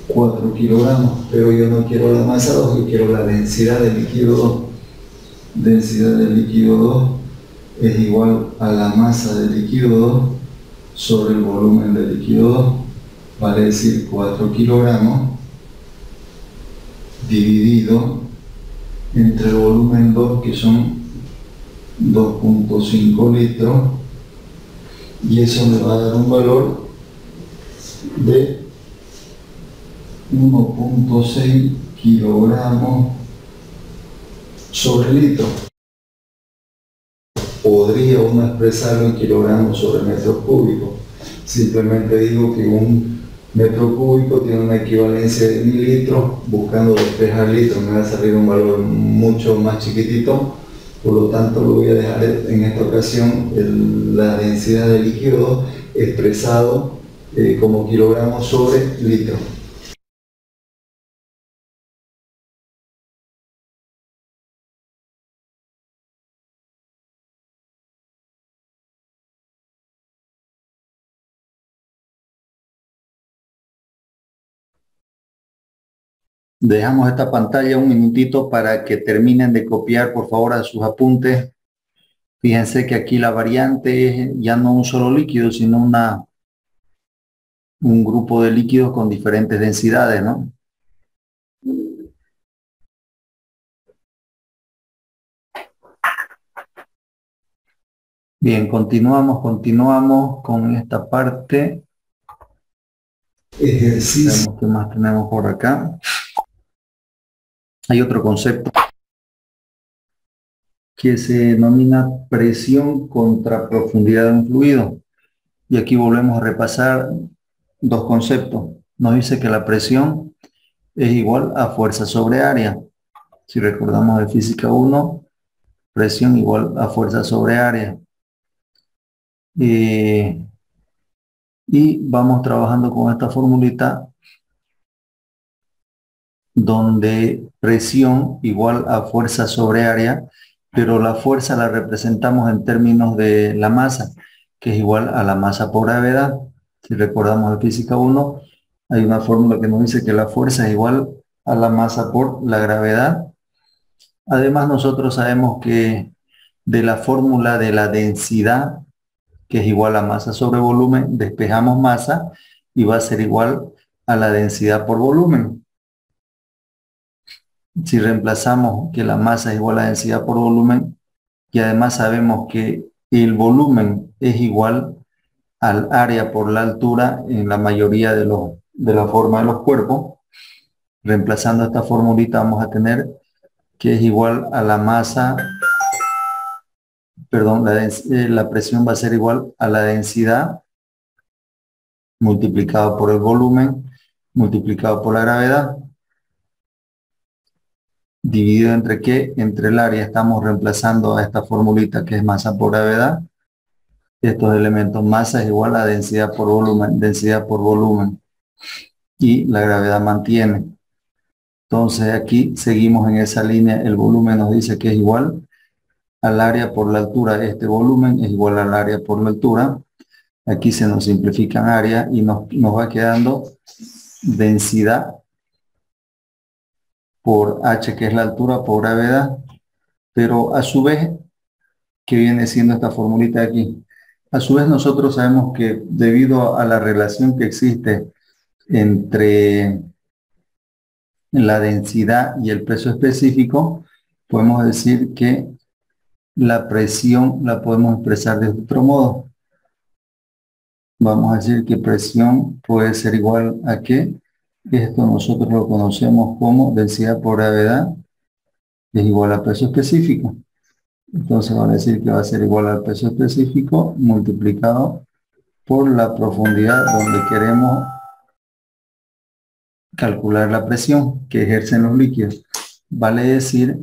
S1: 4 kilogramos, pero yo no quiero la masa 2, yo quiero la densidad del líquido 2. Densidad del líquido 2 es igual a la masa del líquido 2 sobre el volumen del líquido 2, vale decir 4 kilogramos dividido entre el volumen 2, que son 2.5 litros, y eso me va a dar un valor de 1.6 kilogramos sobre litro. Podría uno expresarlo en kilogramos sobre metros cúbicos. Simplemente digo que un metro cúbico tiene una equivalencia de 1000 litros. Buscando despejar litros me va a salir un valor mucho más chiquitito. Por lo tanto, lo voy a dejar en esta ocasión la densidad del líquido expresado como kilogramos sobre litro. Dejamos esta pantalla un minutito para que terminen de copiar, por favor, a sus apuntes. Fíjense que aquí la variante es ya no un solo líquido, sino un grupo de líquidos con diferentes densidades, ¿no? Bien, continuamos con esta parte. Ejercicio. ¿Qué más tenemos por acá? Hay otro concepto que se denomina presión contra profundidad de un fluido. Y aquí volvemos a repasar dos conceptos. Nos dice que la presión es igual a fuerza sobre área. Si recordamos de física 1, presión igual a fuerza sobre área. Y vamos trabajando con esta formulita donde presión igual a fuerza sobre área, pero la fuerza la representamos en términos de la masa, que es igual a la masa por gravedad. Si recordamos de física 1, hay una fórmula que nos dice que la fuerza es igual a la masa por la gravedad. Además, nosotros sabemos que de la fórmula de la densidad, que es igual a masa sobre volumen, despejamos masa y va a ser igual a la densidad por volumen. Si reemplazamos que la masa es igual a la densidad por volumen, y además sabemos que el volumen es igual al área por la altura en la mayoría de la forma de los cuerpos, reemplazando esta formulita vamos a tener que es igual a la masa, perdón, la presión va a ser igual a la densidad multiplicado por el volumen multiplicado por la gravedad, dividido entre ¿qué? Entre el área. Estamos reemplazando a esta formulita que es masa por gravedad. Estos elementos, masa es igual a densidad por volumen, y la gravedad mantiene. Entonces aquí seguimos en esa línea. El volumen nos dice que es igual al área por la altura. Este volumen es igual al área por la altura. Aquí se nos simplifican área y nos va quedando densidad por H, que es la altura por gravedad, pero a su vez, ¿qué viene siendo esta formulita aquí? A su vez nosotros sabemos que debido a la relación que existe entre la densidad y el peso específico, podemos decir que la presión la podemos expresar de otro modo. Vamos a decir que presión puede ser igual a que esto nosotros lo conocemos como densidad por gravedad es igual a peso específico. Entonces va a decir que va a ser igual al peso específico multiplicado por la profundidad donde queremos calcular la presión que ejercen los líquidos. Vale decir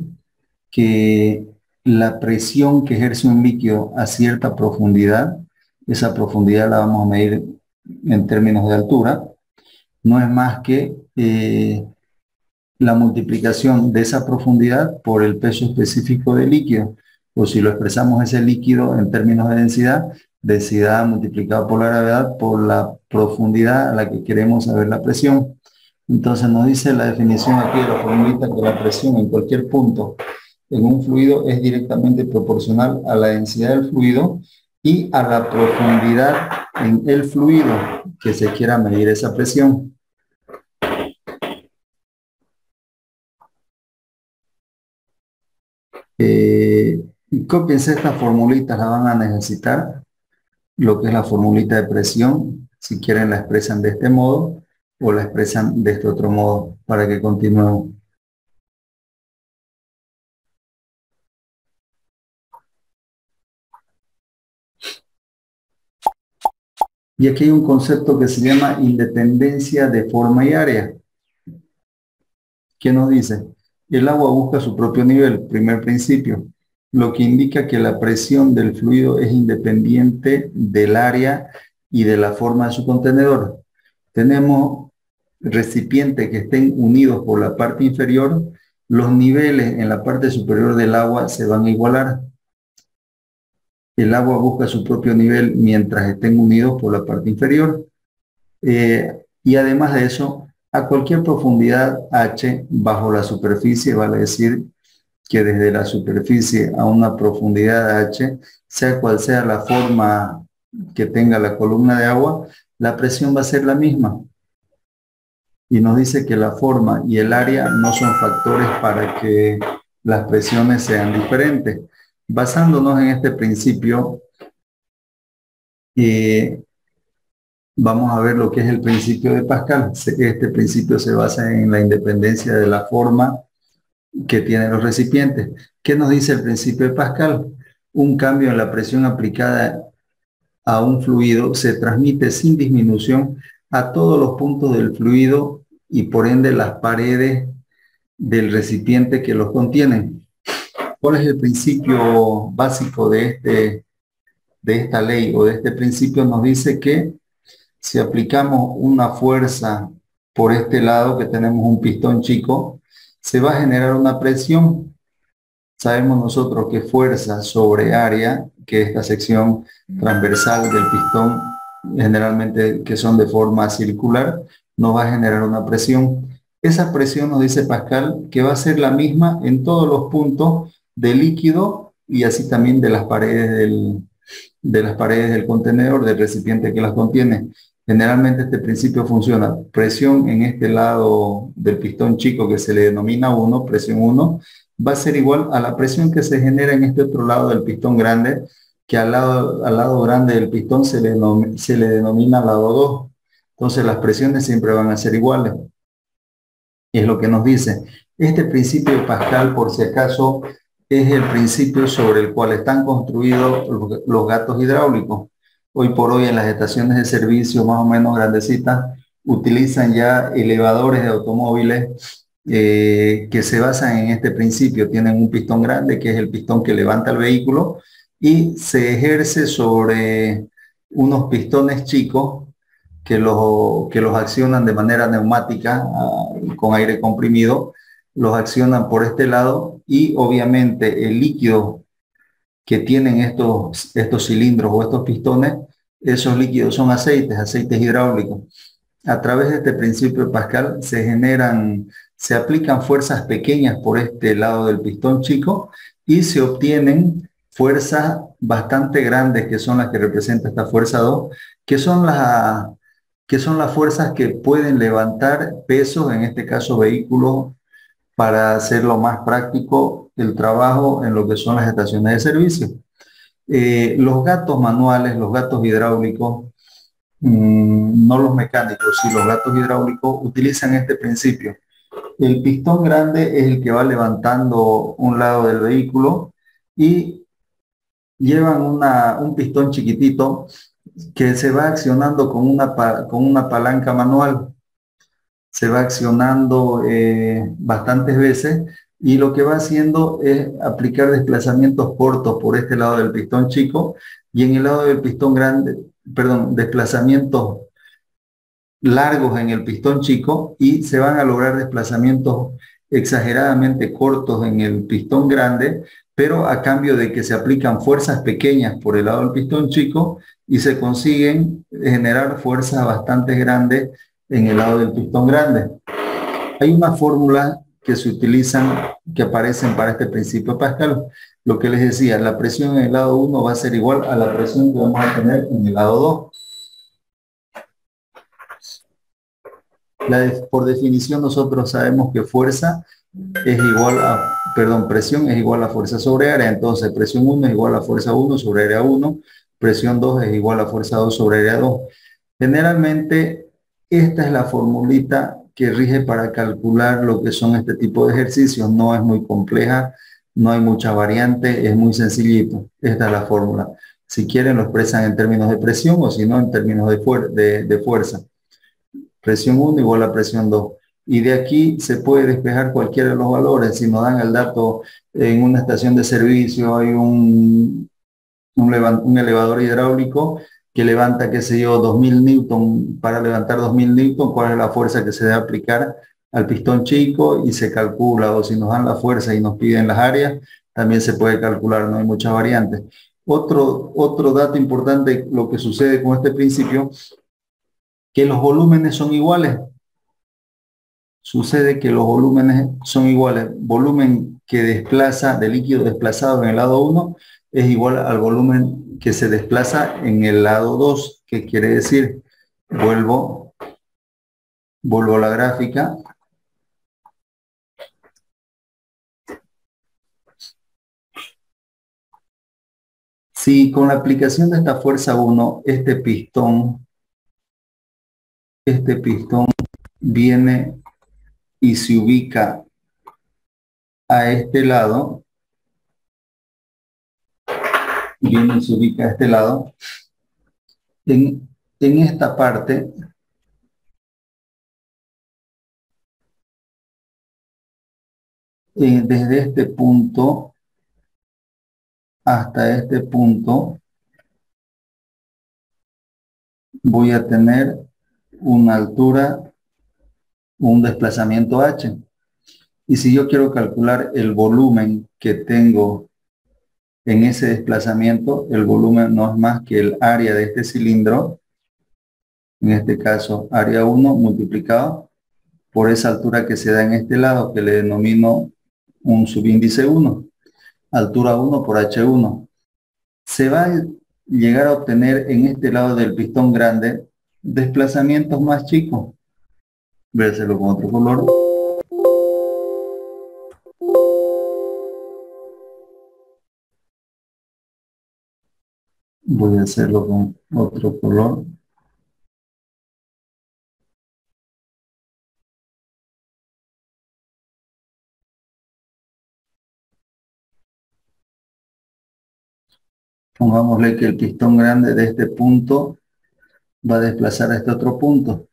S1: que la presión que ejerce un líquido a cierta profundidad, esa profundidad la vamos a medir en términos de altura, no es más que la multiplicación de esa profundidad por el peso específico del líquido. O si lo expresamos ese líquido en términos de densidad multiplicado por la gravedad por la profundidad a la que queremos saber la presión. Entonces nos dice la definición aquí de la formulita que la presión en cualquier punto en un fluido es directamente proporcional a la densidad del fluido y a la profundidad en el fluido que se quiera medir esa presión. Cópiense estas formulitas, la van a necesitar. Lo que es la formulita de presión, si quieren la expresan de este modo o la expresan de este otro modo para que continuemos. Y aquí hay un concepto que se llama independencia de forma y área. ¿Qué nos dice? El agua busca su propio nivel, primer principio, lo que indica que la presión del fluido es independiente del área y de la forma de su contenedor. Tenemos recipientes que estén unidos por la parte inferior, los niveles en la parte superior del agua se van a igualar. El agua busca su propio nivel mientras estén unidos por la parte inferior. Y además de eso, a cualquier profundidad H bajo la superficie, vale decir que desde la superficie a una profundidad H, sea cual sea la forma que tenga la columna de agua, la presión va a ser la misma. Y nos dice que la forma y el área no son factores para que las presiones sean diferentes. Basándonos en este principio, vamos a ver lo que es el principio de Pascal. Este principio se basa en la independencia de la forma que tienen los recipientes. ¿Qué nos dice el principio de Pascal? Un cambio en la presión aplicada a un fluido se transmite sin disminución a todos los puntos del fluido y por ende las paredes del recipiente que los contienen. ¿Cuál es el principio básico de esta ley o de este principio? Nos dice que si aplicamos una fuerza por este lado, que tenemos un pistón chico, se va a generar una presión. Sabemos nosotros que fuerza sobre área, que es la sección transversal del pistón, generalmente que son de forma circular, nos va a generar una presión. Esa presión, nos dice Pascal, que va a ser la misma en todos los puntos del líquido y así también de las paredes del contenedor, del recipiente que las contiene. Generalmente este principio funciona. Presión en este lado del pistón chico que se le denomina 1, presión 1, va a ser igual a la presión que se genera en este otro lado del pistón grande, que al lado grande del pistón se le denomina lado 2. Entonces las presiones siempre van a ser iguales. Es lo que nos dice. Este principio de Pascal, por si acaso, es el principio sobre el cual están construidos los gatos hidráulicos. Hoy por hoy en las estaciones de servicio más o menos grandecitas utilizan ya elevadores de automóviles que se basan en este principio. Tienen un pistón grande que es el pistón que levanta el vehículo y se ejerce sobre unos pistones chicos que los accionan de manera neumática con aire comprimido, los accionan por este lado y obviamente el líquido que tienen estos cilindros o estos pistones, esos líquidos son aceites hidráulicos. A través de este principio de Pascal se aplican fuerzas pequeñas por este lado del pistón chico y se obtienen fuerzas bastante grandes, que son las que representa esta fuerza 2, que son las fuerzas que pueden levantar pesos, en este caso vehículos, para hacerlo más práctico el trabajo en lo que son las estaciones de servicio. Los gatos manuales, los gatos hidráulicos, no los mecánicos, sí los gatos hidráulicos utilizan este principio. El pistón grande es el que va levantando un lado del vehículo y llevan un pistón chiquitito que se va accionando con una palanca manual. Se va accionando bastantes veces y lo que va haciendo es aplicar desplazamientos cortos por este lado del pistón chico y en el lado del pistón grande, perdón, desplazamientos largos en el pistón chico y se van a lograr desplazamientos exageradamente cortos en el pistón grande, pero a cambio de que se aplican fuerzas pequeñas por el lado del pistón chico y se consiguen generar fuerzas bastante grandes en el lado del pistón grande. Hay una fórmula que se utilizan, que aparecen para este principio de Pascal. Lo que les decía, la presión en el lado 1 va a ser igual a la presión que vamos a tener en el lado 2. Por definición nosotros sabemos que fuerza es igual a, presión es igual a fuerza sobre área. Entonces presión 1 es igual a fuerza 1 sobre área 1, presión 2 es igual a fuerza 2 sobre área 2. Generalmente esta es la formulita que rige para calcular lo que son este tipo de ejercicios. No es muy compleja, no hay mucha variante, es muy sencillito. Esta es la fórmula. Si quieren lo expresan en términos de presión o si no en términos de fuerza. Presión 1 igual a presión 2. Y de aquí se puede despejar cualquiera de los valores. Si nos dan el dato en una estación de servicio, hay un elevador hidráulico que levanta, qué sé yo, 2000 newton. Para levantar 2000 newton, ¿cuál es la fuerza que se debe aplicar al pistón chico? Y se calcula, o si nos dan la fuerza y nos piden las áreas, también se puede calcular, no hay muchas variantes. Otro dato importante, lo que sucede con este principio, que los volúmenes son iguales. Sucede que los volúmenes son iguales. Volumen que desplaza, de líquido desplazado en el lado 1 es igual al volumen que se desplaza en el lado 2. ¿Qué quiere decir? Vuelvo a la gráfica. Si con la aplicación de esta fuerza 1, este pistón viene y se ubica a este lado, en esta parte, desde este punto hasta este punto, voy a tener una altura, un desplazamiento h. Y si yo quiero calcular el volumen que tengo en ese desplazamiento, el volumen no es más que el área de este cilindro, en este caso área 1 multiplicado por esa altura que se da en este lado, que le denomino un subíndice 1, altura 1 por H1. Se va a llegar a obtener en este lado del pistón grande desplazamientos más chicos. Voy a hacerlo con otro color. Voy a hacerlo con otro color. Pongámosle que el pistón grande de este punto va a desplazar a este otro punto.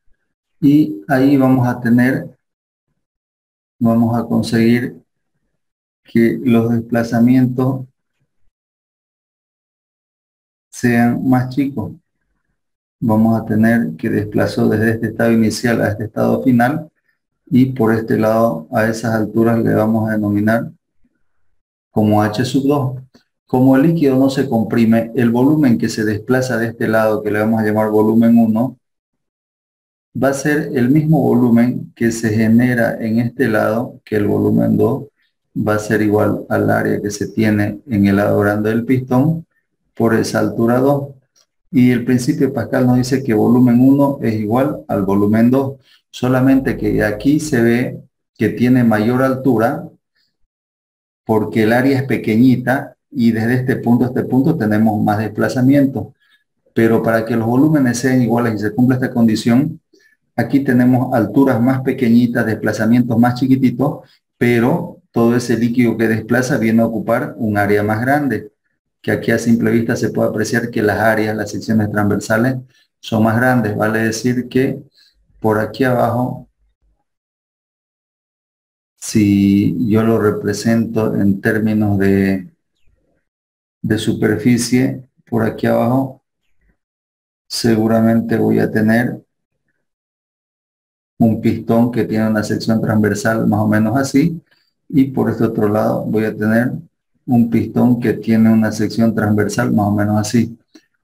S1: Y ahí vamos a conseguir que los desplazamientos sean más chicos. Vamos a tener que desplazó desde este estado inicial a este estado final, y por este lado a esas alturas le vamos a denominar como H sub 2. Como el líquido no se comprime, el volumen que se desplaza de este lado, que le vamos a llamar volumen 1, va a ser el mismo volumen que se genera en este lado, que el volumen 2 va a ser igual al área que se tiene en el lado grande del pistón por esa altura 2. Y el principio de Pascal nos dice que volumen 1 es igual al volumen 2, solamente que aquí se ve que tiene mayor altura porque el área es pequeñita y desde este punto a este punto tenemos más desplazamiento. Pero para que los volúmenes sean iguales y se cumpla esta condición, aquí tenemos alturas más pequeñitas, desplazamientos más chiquititos, pero todo ese líquido que desplaza viene a ocupar un área más grande, que aquí a simple vista se puede apreciar que las áreas, las secciones transversales son más grandes. Vale decir que por aquí abajo, si yo lo represento en términos de superficie, por aquí abajo seguramente voy a tener un pistón que tiene una sección transversal más o menos así, y por este otro lado voy a tener un pistón que tiene una sección transversal más o menos así.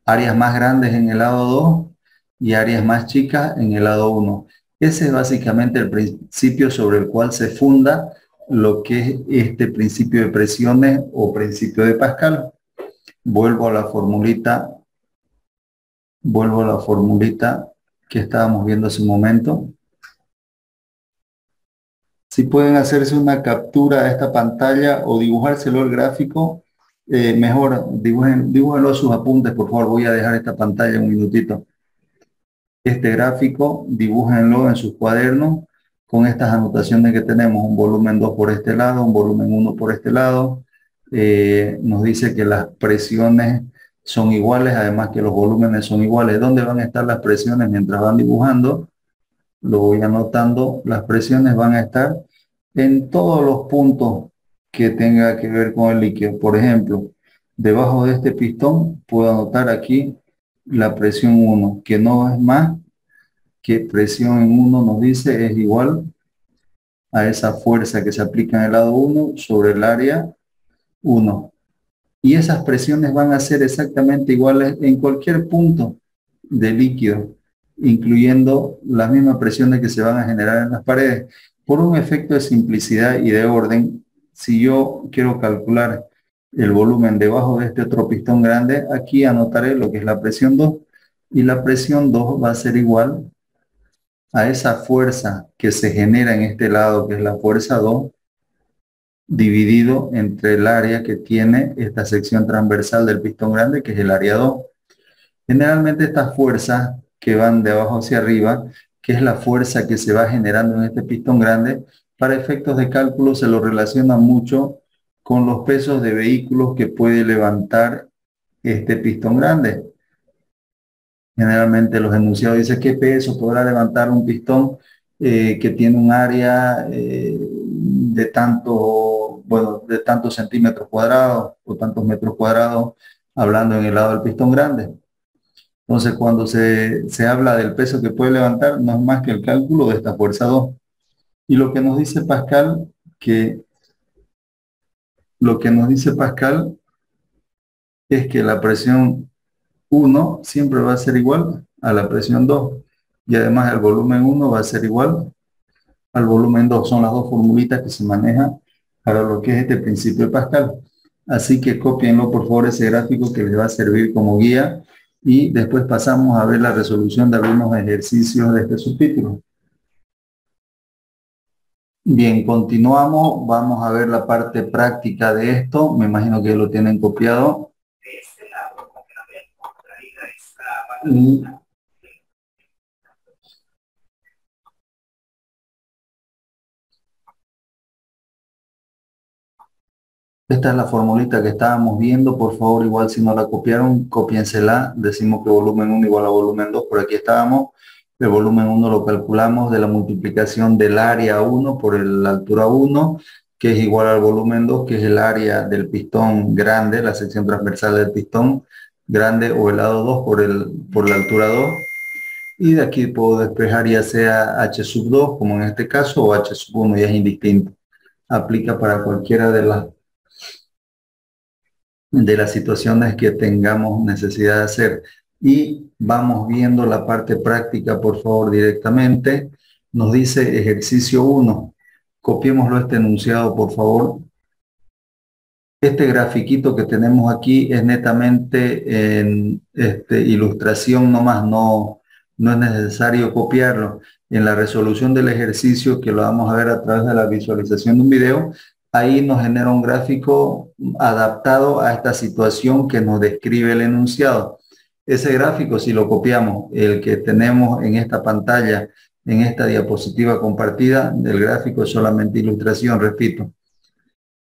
S1: Áreas más grandes en el lado 2 y áreas más chicas en el lado 1. Ese es básicamente el principio sobre el cual se funda lo que es este principio de presiones o principio de Pascal. Vuelvo a la formulita que estábamos viendo hace un momento. Si pueden hacerse una captura de esta pantalla o dibujárselo el gráfico, mejor dibújenlo a sus apuntes, por favor. Voy a dejar esta pantalla un minutito. Este gráfico, dibújenlo en sus cuadernos con estas anotaciones que tenemos: un volumen 2 por este lado, un volumen 1 por este lado. Nos dice que las presiones son iguales, además que los volúmenes son iguales. ¿Dónde van a estar las presiones mientras van dibujando? Lo voy anotando. Las presiones van a estar en todos los puntos que tenga que ver con el líquido. Por ejemplo, debajo de este pistón puedo anotar aquí la presión 1, que no es más que presión en 1, nos dice, es igual a esa fuerza que se aplica en el lado 1 sobre el área 1. Y esas presiones van a ser exactamente iguales en cualquier punto de líquido, incluyendo las mismas presiones que se van a generar en las paredes. Por un efecto de simplicidad y de orden, si yo quiero calcular el volumen debajo de este otro pistón grande, aquí anotaré lo que es la presión 2, y la presión 2 va a ser igual a esa fuerza que se genera en este lado, que es la fuerza 2, dividido entre el área que tiene esta sección transversal del pistón grande, que es el área 2. Generalmente estas fuerzas que van de abajo hacia arriba, que es la fuerza que se va generando en este pistón grande, para efectos de cálculo se lo relaciona mucho con los pesos de vehículos que puede levantar este pistón grande. Generalmente los enunciados dicen qué peso podrá levantar un pistón que tiene un área de tantos centímetros cuadrados o tantos metros cuadrados, hablando en el lado del pistón grande. Entonces, cuando se habla del peso que puede levantar, no es más que el cálculo de esta fuerza 2. Y lo que nos dice Pascal, es que la presión 1 siempre va a ser igual a la presión 2. Y además el volumen 1 va a ser igual al volumen 2. Son las dos formulitas que se manejan para lo que es este principio de Pascal. Así que copienlo por favor, ese gráfico, que les va a servir como guía, y después pasamos a ver la resolución de algunos ejercicios de este subtítulo. Bien, continuamos. Vamos a ver la parte práctica de esto. Me imagino que lo tienen copiado. Y esta es la formulita que estábamos viendo. Por favor, igual si no la copiaron, cópiensela. Decimos que volumen 1 igual a volumen 2. Por aquí estábamos. El volumen 1 lo calculamos de la multiplicación del área 1 por la altura 1, que es igual al volumen 2, que es el área del pistón grande, la sección transversal del pistón grande, o el lado 2 por la altura 2. Y de aquí puedo despejar ya sea H sub 2, como en este caso, o H sub 1, ya es indistinto. Aplica para cualquiera de las situaciones que tengamos necesidad de hacer. Y vamos viendo la parte práctica, por favor, directamente. Nos dice ejercicio 1. Copiémoslo este enunciado, por favor. Este grafiquito que tenemos aquí es netamente en ilustración nomás, no es necesario copiarlo. En la resolución del ejercicio, que lo vamos a ver a través de la visualización de un video, ahí nos genera un gráfico adaptado a esta situación que nos describe el enunciado. Ese gráfico, si lo copiamos, el que tenemos en esta pantalla, en esta diapositiva compartida, el gráfico es solamente ilustración, repito.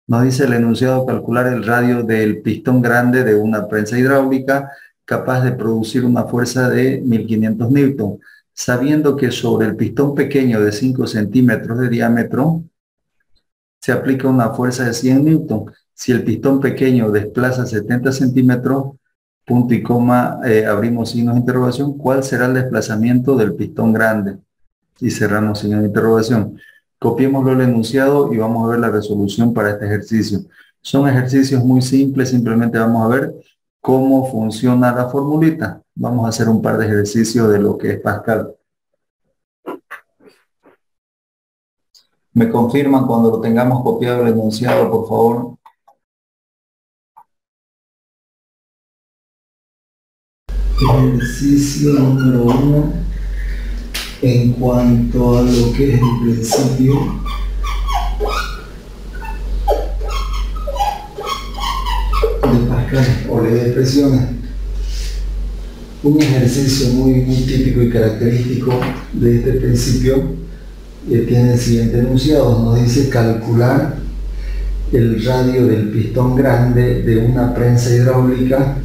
S1: Nos dice el enunciado: calcular el radio del pistón grande de una prensa hidráulica capaz de producir una fuerza de 1500 newton, sabiendo que sobre el pistón pequeño de 5 centímetros de diámetro se aplica una fuerza de 100 newton. Si el pistón pequeño desplaza 70 centímetros, punto y coma, abrimos signos de interrogación, ¿cuál será el desplazamiento del pistón grande? y cerramos sin interrogación. Copiémoslo el enunciado y vamos a ver la resolución para este ejercicio. Son ejercicios muy simples, simplemente vamos a ver cómo funciona la formulita. Vamos a hacer un par de ejercicios de lo que es Pascal. ¿Me confirman cuando lo tengamos copiado el enunciado, por favor? Ejercicio número 1. En cuanto a lo que es el principio de Pascal o ley de expresiones, un ejercicio muy típico y característico de este principio tiene el siguiente enunciado. Nos dice calcular el radio del pistón grande de una prensa hidráulica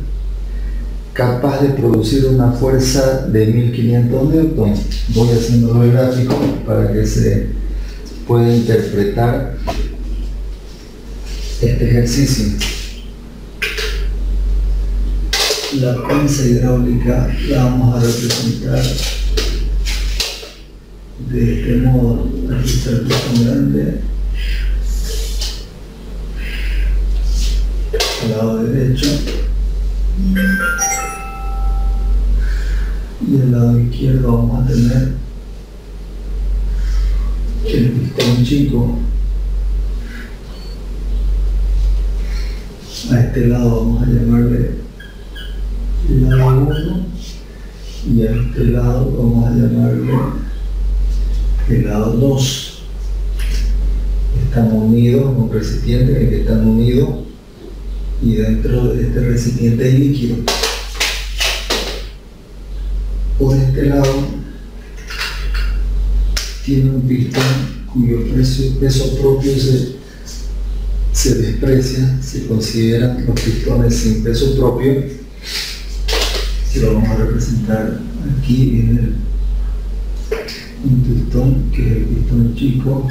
S1: capaz de producir una fuerza de 1500 newton. Voy haciendo el gráfico para que se pueda interpretar este ejercicio. La prensa hidráulica la vamos a representar de este modo. Aquí está el pistón grande, al lado derecho, y del lado izquierdo vamos a tener el pistón chico. A este lado vamos a llamarle el lado 1 y a este lado vamos a llamarle el lado 2. Están unidos, un recipiente en el que están unidos, y dentro de este recipiente hay líquido. Por este lado tiene un pistón cuyo peso propio se desprecia. Se consideran los pistones sin peso propio, que lo vamos a representar aquí en un pistón que es el pistón chico.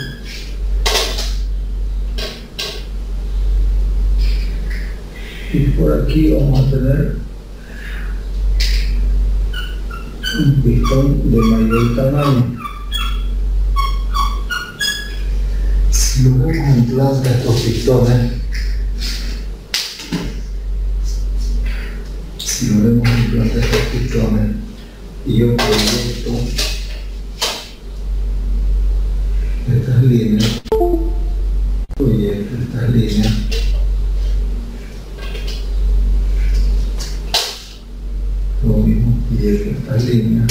S1: Y por aquí vamos a tener un pistón de mayor tamaño. Si lo vemos en planta estos pistones, y yo proyecto estas líneas, lo mismo proyecto estas líneas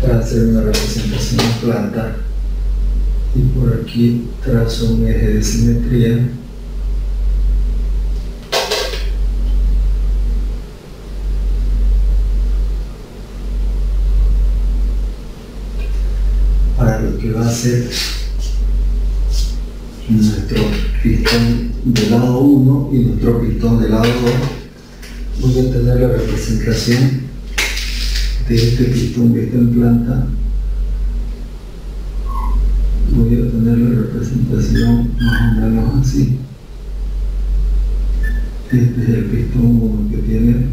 S1: para hacer una representación en planta, y por aquí trazo un eje de simetría para lo que va a ser nuestro pistón del lado 1 y nuestro pistón del lado 2. Voy a tener la representación de este pistón que está en planta. Voy a tener la representación más o menos así. Este es el pistón 1, que tiene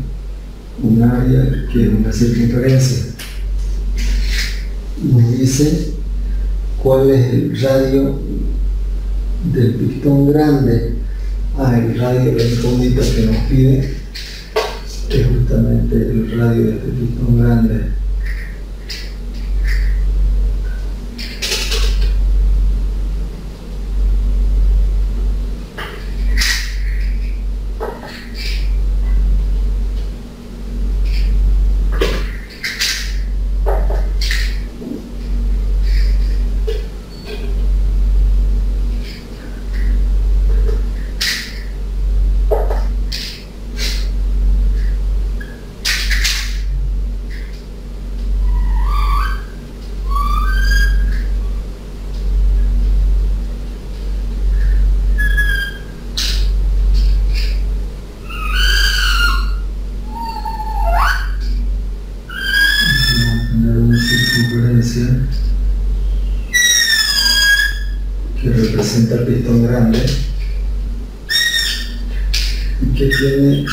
S1: un área que es una circunferencia. Nos dice cuál es el radio del pistón grande. El radio, la incógnita que nos pide es justamente el radio de este pistón grande. Que representa el pistón grande y que tiene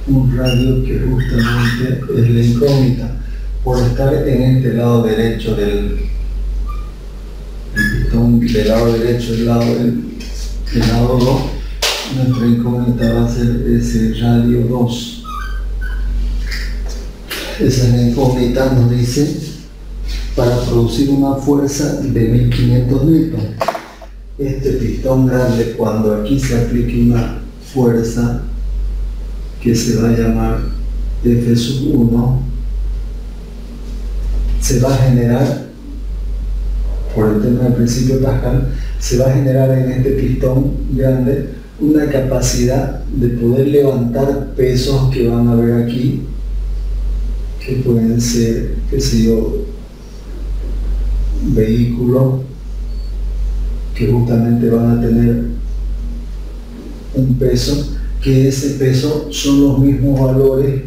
S1: un radio que justamente es la incógnita. Por estar en este lado derecho del pistón, del lado derecho, del lado 2, nuestra incógnita va a ser ese radio 2. Esa es la incógnita, nos dice, para producir una fuerza de 1500 newton. Este pistón grande, cuando aquí se aplique una fuerza que se va a llamar F1, se va a generar, por el tema del principio de Pascal, se va a generar en este pistón grande una capacidad de poder levantar pesos que van a ver aquí, que pueden ser, qué sé yo, vehículos que justamente van a tener un peso, que ese peso son los mismos valores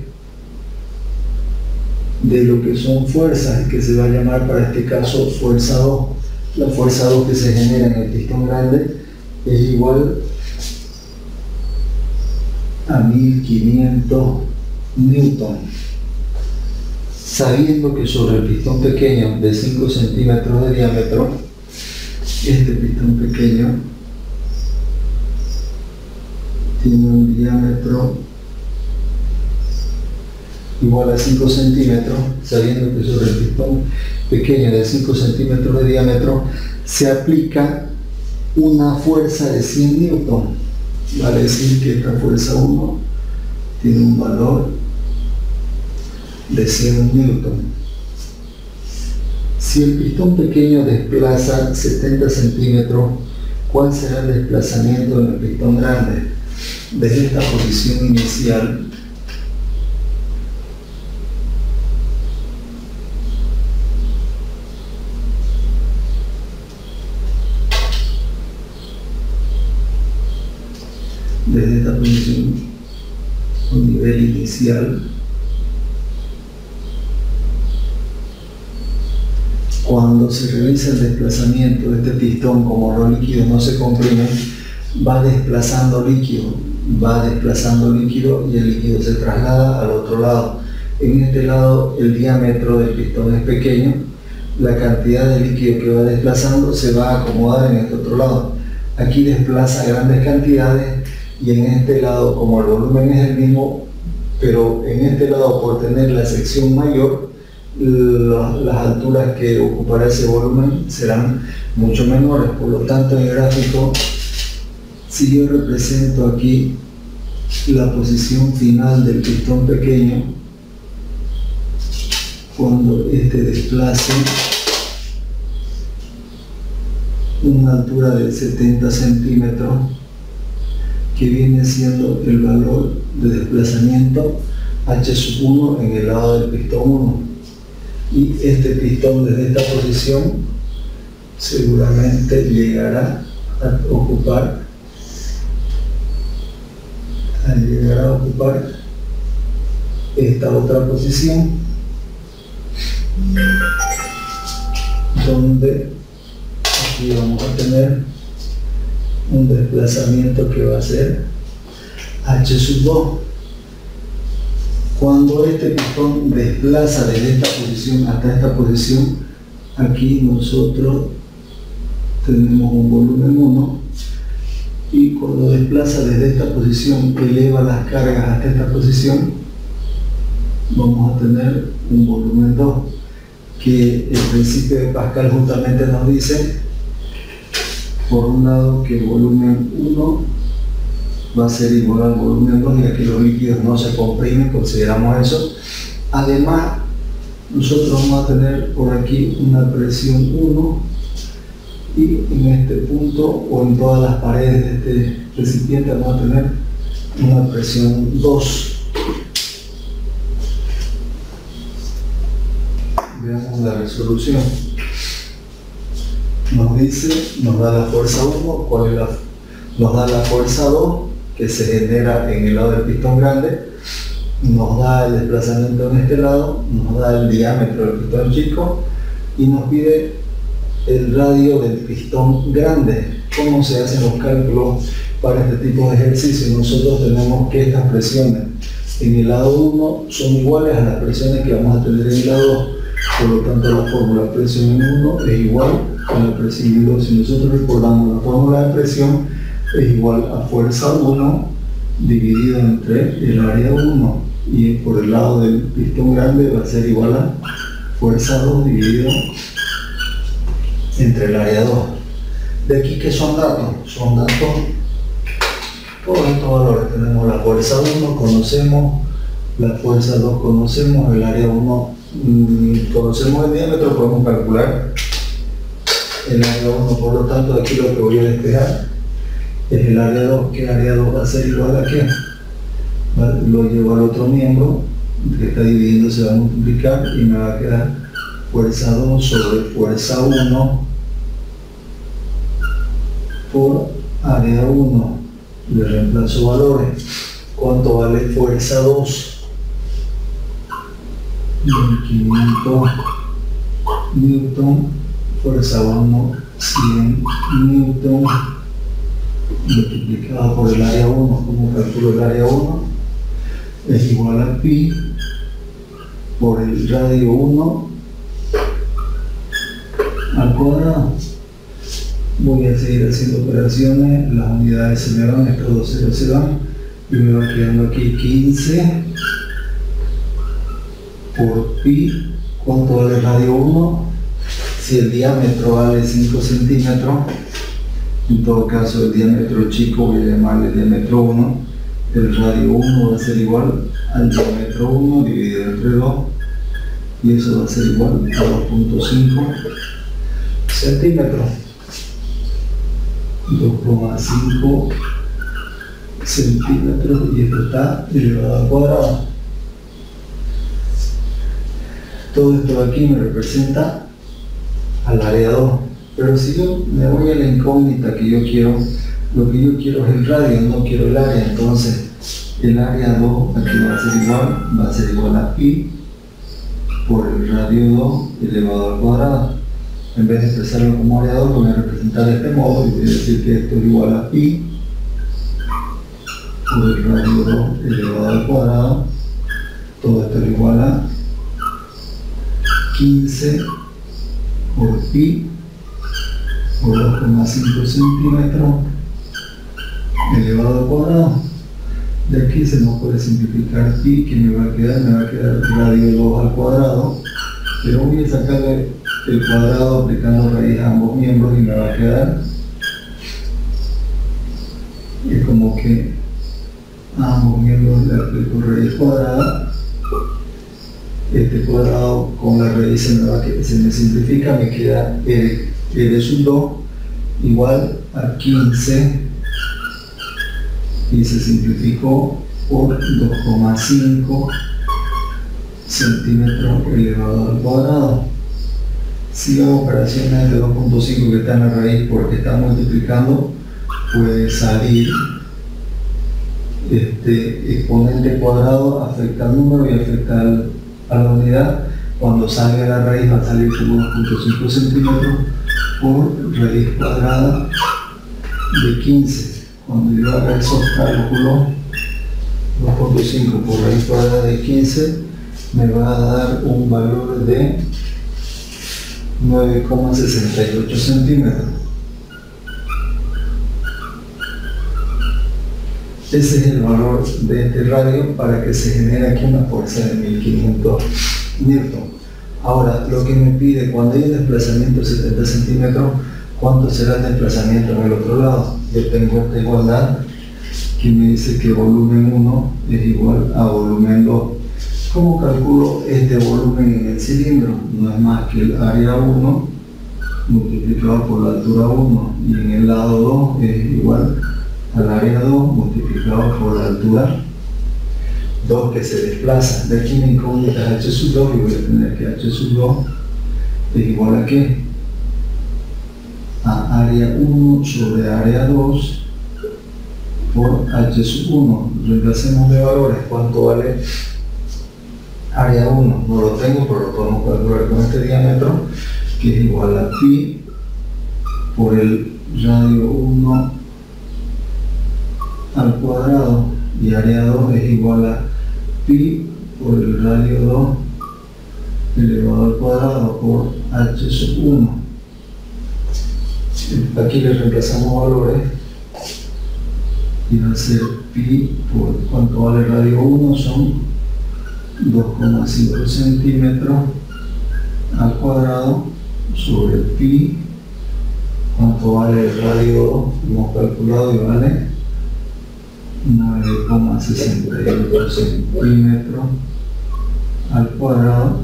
S1: de lo que son fuerzas, que se va a llamar para este caso fuerza 2. La fuerza 2 que se genera en el pistón grande es igual a 1500 newton. Sabiendo que sobre el pistón pequeño de 5 centímetros de diámetro, este pistón pequeño tiene un diámetro igual a 5 centímetros, sabiendo que sobre el pistón pequeño de 5 centímetros de diámetro se aplica una fuerza de 100 newton. Vale decir que esta fuerza 1 tiene un valor de 100 newton. Si el pistón pequeño desplaza 70 centímetros, ¿cuál será el desplazamiento en el pistón grande? Desde esta posición inicial, o nivel inicial, cuando se realiza el desplazamiento de este pistón, como los líquidos no se comprimen, va desplazando líquido y el líquido se traslada al otro lado. En este lado el diámetro del pistón es pequeño, la cantidad de líquido que va desplazando se va a acomodar en este otro lado. Aquí desplaza grandes cantidades y en este lado, como el volumen es el mismo, pero en este lado, por tener la sección mayor, las alturas que ocupará ese volumen serán mucho menores. Por lo tanto, en el gráfico, si yo represento aquí la posición final del pistón pequeño, cuando este desplace una altura de 70 centímetros, que viene siendo el valor de desplazamiento H1 en el lado del pistón 1. Y este pistón desde esta posición seguramente llegará a ocupar esta otra posición, donde aquí vamos a tener un desplazamiento que va a ser H2. Cuando este pistón desplaza desde esta posición hasta esta posición, aquí nosotros tenemos un volumen 1, y cuando desplaza desde esta posición, eleva las cargas hasta esta posición, vamos a tener un volumen 2, que el principio de Pascal justamente nos dice, por un lado, que el volumen 1 va a ser igual al volumen 2, ya que los líquidos no se comprimen, consideramos eso. Además, nosotros vamos a tener por aquí una presión 1, y en este punto o en todas las paredes de este recipiente vamos a tener una presión 2. Veamos la resolución. Nos dice, nos da la fuerza 1, nos da la fuerza 2 que se genera en el lado del pistón grande, nos da el desplazamiento en este lado, nos da el diámetro del pistón chico y nos pide el radio del pistón grande. ¿Cómo se hacen los cálculos para este tipo de ejercicio? Nosotros tenemos que estas presiones en el lado 1 son iguales a las presiones que vamos a tener en el lado 2. Por lo tanto, la fórmula presión en 1 es igual a la presión en 2. Si nosotros recordamos, la fórmula de presión es igual a fuerza 1 dividido entre el área 1, y por el lado del pistón grande va a ser igual a fuerza 2 dividido entre el área 2. De aquí, ¿qué son datos? Son datos todos estos valores. Tenemos la fuerza 1, conocemos la fuerza 2, conocemos el área 1, conocemos el diámetro, podemos calcular el área 1. Por lo tanto, aquí lo que voy a despejar es el área 2. ¿Qué área 2 va a ser igual a qué? Lo llevo al otro miembro que está dividiendo, se va a multiplicar y me va a quedar fuerza 2 sobre fuerza 1 por área 1. Le reemplazo valores. ¿Cuánto vale fuerza 2? 1500 newton. Fuerza 1, 100 newton, multiplicado por el área 1. ¿Cómo calculo el área 1? Es igual a pi por el radio 1 al cuadrado. Voy a seguir haciendo operaciones, las unidades se me van, estos dos ceros se van, y me va quedando aquí 15 por pi. ¿Cuánto vale el radio 1? Si el diámetro vale 5 centímetros, en todo caso el diámetro chico voy a llamarle diámetro 1, el radio 1 va a ser igual al diámetro 1 dividido entre 2, y eso va a ser igual a 2.5 centímetros. 2,5 centímetros, y esto está elevado al cuadrado. Todo esto de aquí me representa al área 2, pero si yo me voy a la incógnita que yo quiero, lo que yo quiero es el radio, no quiero el área. Entonces el área 2 aquí va a ser igual a pi por el radio 2 elevado al cuadrado. En vez de expresarlo como área 2, lo voy a representar de este modo y voy a decir que esto es igual a pi por el radio 2 elevado al cuadrado. Todo esto es igual a 15 por pi por 2,5 centímetros elevado al cuadrado. De aquí se nos puede simplificar pi, que me va a quedar radio 2 al cuadrado, pero voy a sacarle el cuadrado aplicando raíz a ambos miembros y me va a quedar, es como que a ambos miembros le aplico raíz cuadrada. Este cuadrado con la raíz se me simplifica, me queda r sub 2 igual a 15, y se simplificó por 2,5 centímetros elevado al cuadrado. Si hago operaciones de 2.5 que está en la raíz porque está multiplicando, puede salir este exponente cuadrado, afecta al número y afecta a la unidad. Cuando salga la raíz va a salir como 2.5 centímetros por raíz cuadrada de 15. Cuando yo haga esos cálculos, 2.5 por raíz cuadrada de 15 me va a dar un valor de 9,68 centímetros. Ese es el valor de este radio para que se genere aquí una fuerza de 1500 newton. Ahora, lo que me pide, cuando hay un desplazamiento de 70 centímetros, ¿cuánto será el desplazamiento en el otro lado? Yo tengo esta igualdad que me dice que volumen 1 es igual a volumen 2. ¿Cómo calculo este volumen en el cilindro? No es más que el área 1 multiplicado por la altura 1, y en el lado 2 es igual al área 2 multiplicado por la altura 2 que se desplaza. De aquí mi incógnita es h sub 2 y voy a tener que h sub 2 es igual a ¿qué? A área 1 sobre área 2 por h sub 1. Reemplacemos de valores. ¿Cuánto vale área 1? No lo tengo, pero lo podemos calcular con este diámetro, que es igual a pi por el radio 1 al cuadrado, y área 2 es igual a pi por el radio 2 elevado al cuadrado por h sub 1. Aquí le reemplazamos valores y va a ser pi por cuánto vale el radio 1, son 2,5 centímetros al cuadrado sobre pi, cuánto vale el radio 2, hemos calculado y vale 9,68 centímetros al cuadrado,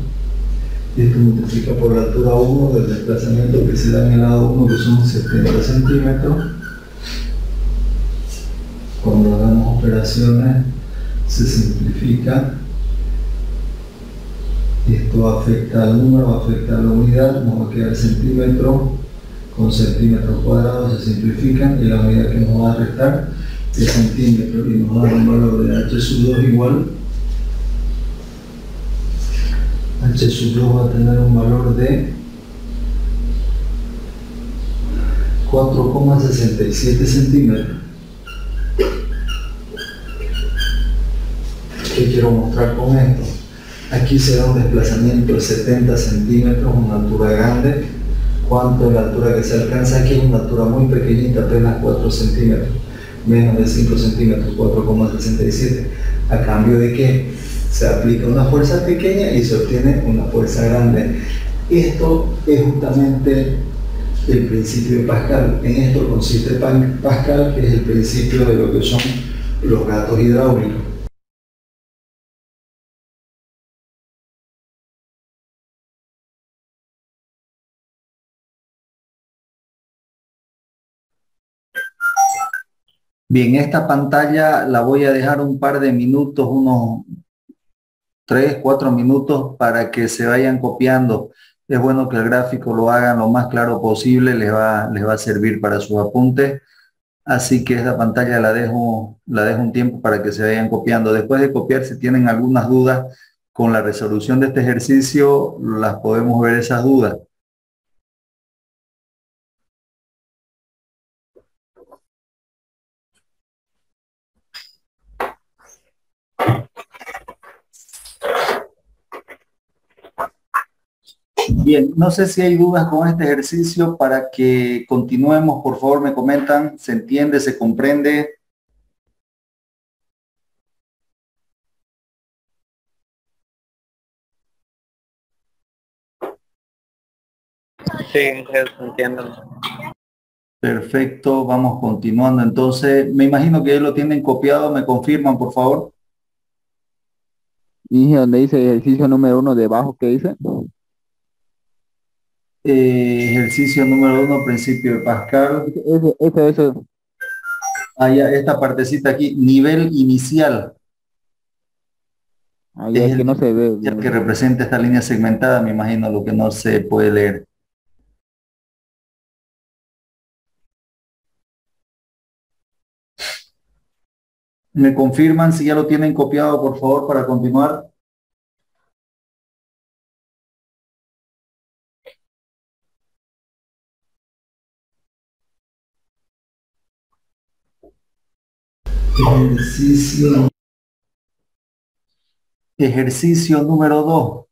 S1: y esto multiplica por la altura 1 del desplazamiento que se da en el lado 1, que son 70 centímetros. Cuando hagamos operaciones se simplifica, esto afecta al número, afecta a la unidad, nos va a quedar centímetros con centímetros cuadrados, se simplifican y la unidad que nos va a restar es centímetros, y nos va a dar un valor de h sub 2 igual, h sub 2 va a tener un valor de 4,67 centímetros. ¿Qué quiero mostrar con esto? Aquí se da un desplazamiento de 70 centímetros, una altura grande. ¿Cuánto es la altura que se alcanza? Aquí es una altura muy pequeñita, apenas 4 centímetros, menos de 5 centímetros, 4,67. ¿A cambio de qué? Se aplica una fuerza pequeña y se obtiene una fuerza grande. Esto es justamente el principio de Pascal. En esto consiste Pascal, que es el principio de lo que son los gatos hidráulicos. Bien, esta pantalla la voy a dejar un par de minutos, unos 3, 4 minutos para que se vayan copiando. Es bueno que el gráfico lo hagan lo más claro posible, les va a servir para sus apuntes. Así que esta pantalla la dejo un tiempo para que se vayan copiando. Después de copiar, si tienen algunas dudas con la resolución de este ejercicio, las podemos ver esas dudas. Bien, no sé si hay dudas con este ejercicio para que continuemos. Por favor, me comentan, ¿se entiende, se comprende?
S3: Sí, entiendo.
S1: Perfecto, vamos continuando. Entonces, me imagino que ya lo tienen copiado, ¿me confirman, por favor?
S2: Y donde dice ejercicio número 1 debajo, ¿qué dice?
S1: Ejercicio número 1, principio de Pascal.
S2: Eso.
S1: Ya, esta partecita aquí, nivel inicial.
S2: Ya
S1: Es
S2: que
S1: el
S2: no se ve
S1: el
S2: bien.
S1: que representa esta línea segmentada, me imagino, lo que no se puede leer. ¿Me confirman si ya lo tienen copiado, por favor, para continuar? Ejercicio. Ejercicio número 2.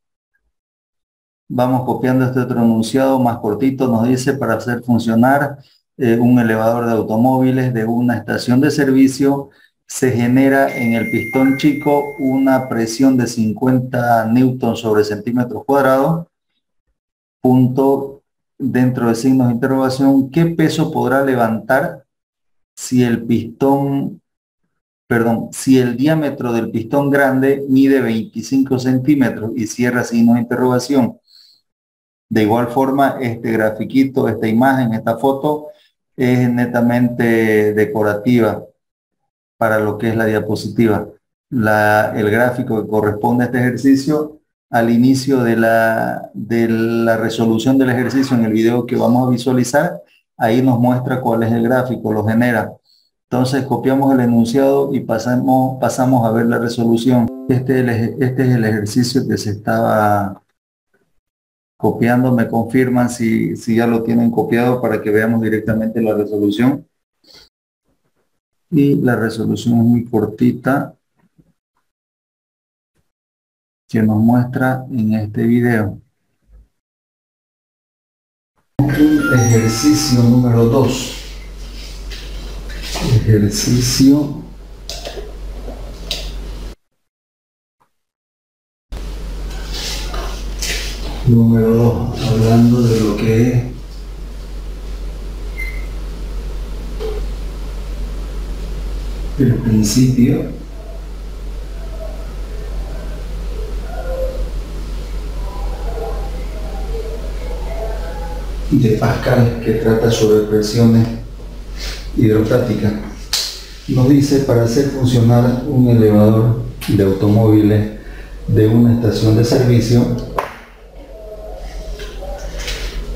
S1: Vamos copiando este otro enunciado más cortito. Nos dice para hacer funcionar un elevador de automóviles de una estación de servicio, se genera en el pistón chico una presión de 50 newtons sobre centímetros cuadrados. Punto dentro de signos de interrogación. ¿Qué peso podrá levantar si el pistón, perdón, si el diámetro del pistón grande mide 25 centímetros y cierra signos de interrogación? De igual forma, este grafiquito, esta imagen, esta foto es netamente decorativa para lo que es la diapositiva. El gráfico que corresponde a este ejercicio, al inicio de la resolución del ejercicio en el video que vamos a visualizar, ahí nos muestra cuál es el gráfico, lo genera. Entonces copiamos el enunciado y pasamos a ver la resolución. Este es el ejercicio que se estaba copiando. Me confirman si ya lo tienen copiado para que veamos directamente la resolución. Y la resolución es muy cortita. que nos muestra en este video. Ejercicio número 2. Ejercicio número 2, hablando de lo que es el principio de Pascal, que trata sobre presiones hidrostáticas. Nos dice, para hacer funcionar un elevador de automóviles de una estación de servicio,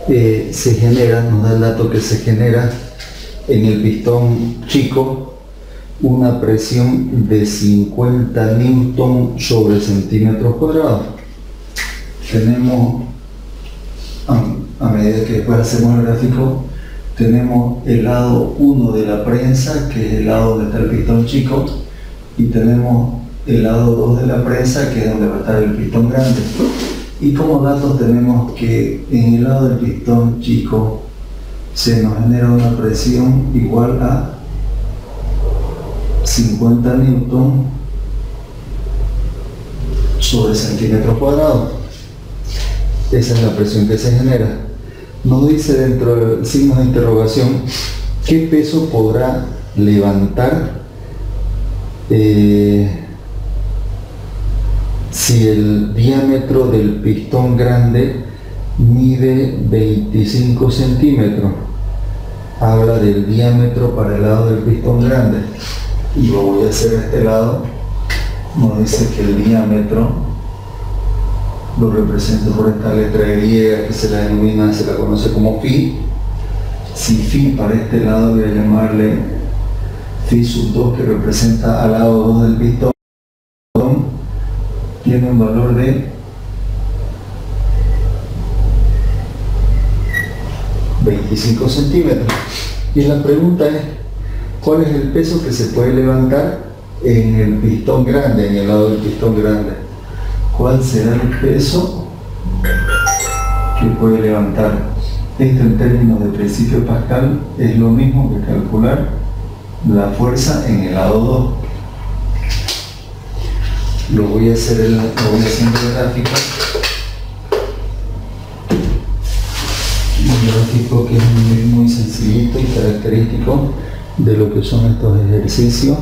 S1: se genera, nos da el dato que se genera en el pistón chico una presión de 50 newton sobre centímetros cuadrados. Tenemos, a medida que después hacemos el gráfico, tenemos el lado 1 de la prensa, que es el lado donde está el pistón chico, y tenemos el lado 2 de la prensa, que es donde va a estar el pistón grande. Y como datos tenemos que en el lado del pistón chico se nos genera una presión igual a 50 newton sobre centímetros cuadrados. Esa es la presión que se genera. Nos dice dentro del signo de interrogación qué peso podrá levantar si el diámetro del pistón grande mide 25 centímetros. Habla del diámetro para el lado del pistón grande. Y lo voy a hacer a este lado. Nos dice que el diámetro lo represento por esta letra griega que se la denomina, se la conoce como phi. Si phi para este lado voy a llamarle phi sub 2, que representa al lado 2 del pistón, tiene un valor de 25 centímetros. Y la pregunta es, ¿cuál es el peso que se puede levantar en el pistón grande, en el lado del pistón grande? ¿Cuál será el peso que puede levantar? Esto en términos de principio Pascal es lo mismo que calcular la fuerza en el lado 2. Lo voy a hacer haciendo el gráfico. Un gráfico que es muy sencillito y característico de lo que son estos ejercicios.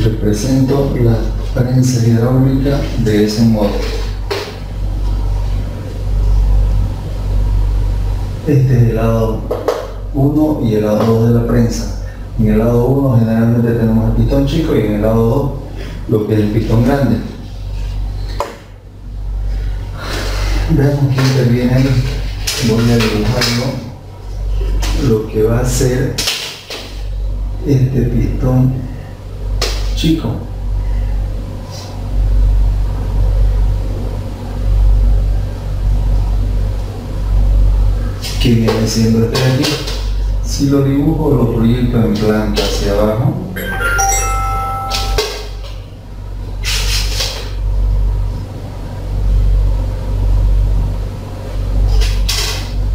S1: Represento la prensa hidráulica de ese modo. Este es el lado 1 y el lado 2 de la prensa. En el lado 1 generalmente tenemos el pistón chico y en el lado 2 lo que es el pistón grande. Veamos que interviene ahí. Voy a dibujarlo. Lo que va a hacer este pistón chico. que viene siendo este de aquí. Si lo dibujo, lo proyecto en planta hacia abajo.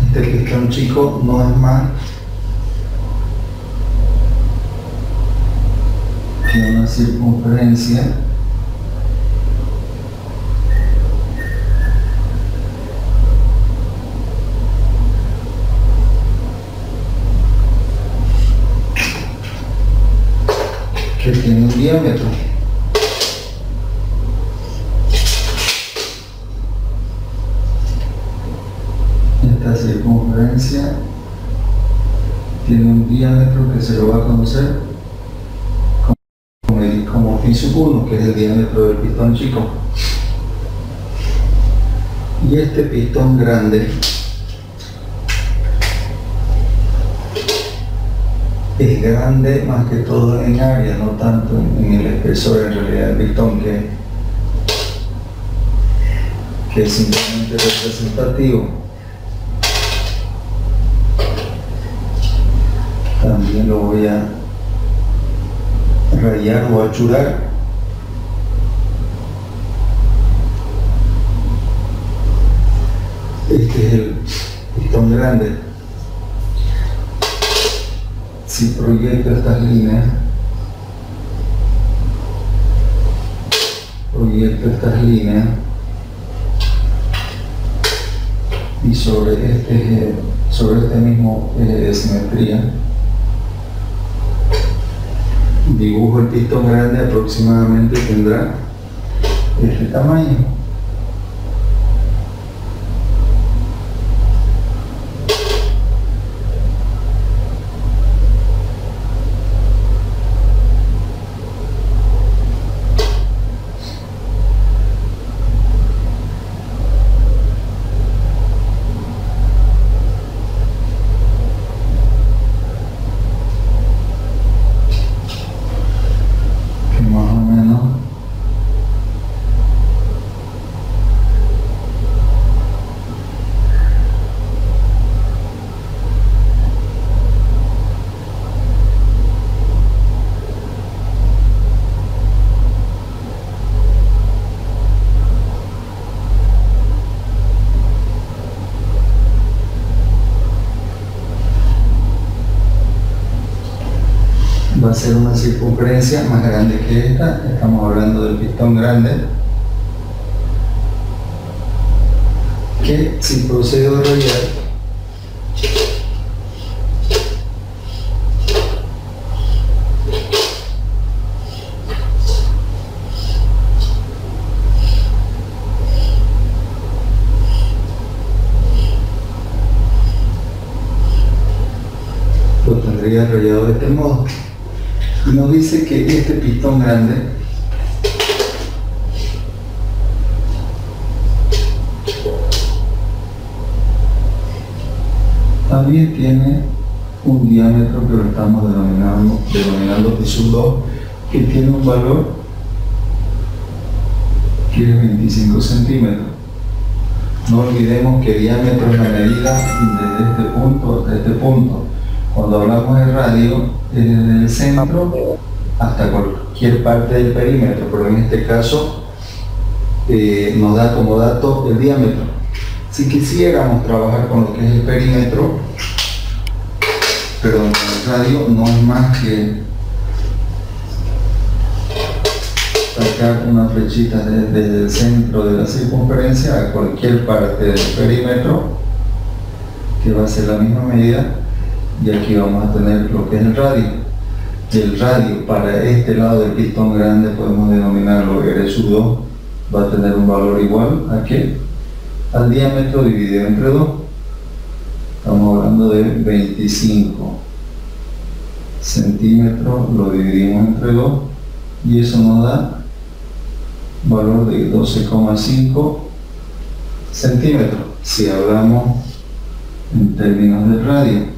S1: Este pistón chico no es más que una circunferencia que tiene un diámetro. Esta circunferencia tiene un diámetro que se lo va a conocer como phi sub 1, que es el diámetro del pistón chico. Y este pistón grande es grande más que todo en área, no tanto en el espesor en realidad del pistón, que es simplemente representativo. También lo voy a rayar o achurar. Este es el pistón grande. Si proyecto estas líneas, y sobre este mismo eje de simetría dibujo el pistón grande, aproximadamente tendrá este tamaño. Va a ser una circunferencia más grande que esta. Estamos hablando del pistón grande, que si procedo a rayar, lo tendría rayado de este modo. Y nos dice que este pistón grande también tiene un diámetro que lo estamos denominando phi sub 2, que tiene un valor que es 25 centímetros. No olvidemos que diámetro es la medida desde este punto hasta este punto. Cuando hablamos de radio, es desde el centro hasta cualquier parte del perímetro, pero en este caso nos da como dato el diámetro. Si quisiéramos trabajar con lo que es el perímetro, perdón, el radio, no es más que sacar una flechita desde el centro de la circunferencia a cualquier parte del perímetro, que va a ser la misma medida. Y aquí vamos a tener lo que es el radio. El radio para este lado del pistón grande podemos denominarlo R sub 2, va a tener un valor igual a ¿qué? Al diámetro dividido entre 2. Estamos hablando de 25 centímetros, lo dividimos entre 2 y eso nos da valor de 12,5 centímetros si hablamos en términos de radio.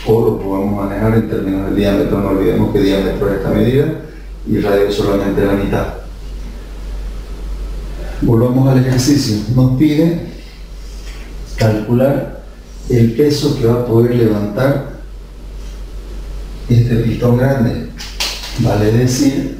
S1: O lo podemos manejar en términos de diámetro. No olvidemos que diámetro es esta medida y radio solamente la mitad. Volvamos al ejercicio. Nos pide calcular el peso que va a poder levantar este pistón grande. Vale decir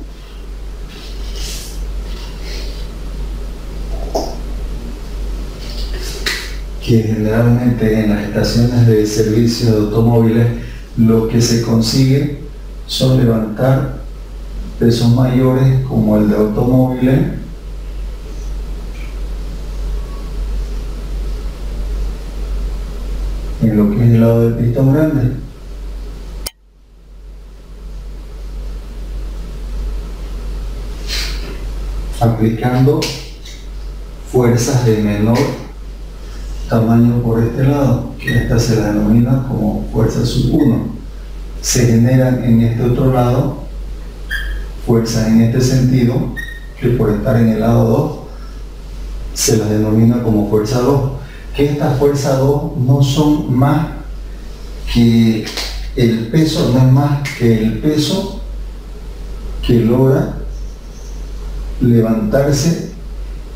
S1: que generalmente en las estaciones de servicio de automóviles lo que se consigue son levantar pesos mayores como el de automóviles en lo que es el lado del pistón grande. Aplicando fuerzas de menor tamaño por este lado, que esta se la denomina como fuerza sub 1. Se generan en este otro lado fuerzas en este sentido, que por estar en el lado 2 se la denomina como fuerza 2. Que estas fuerzas 2 no son más que el peso, no es más que el peso que logra levantarse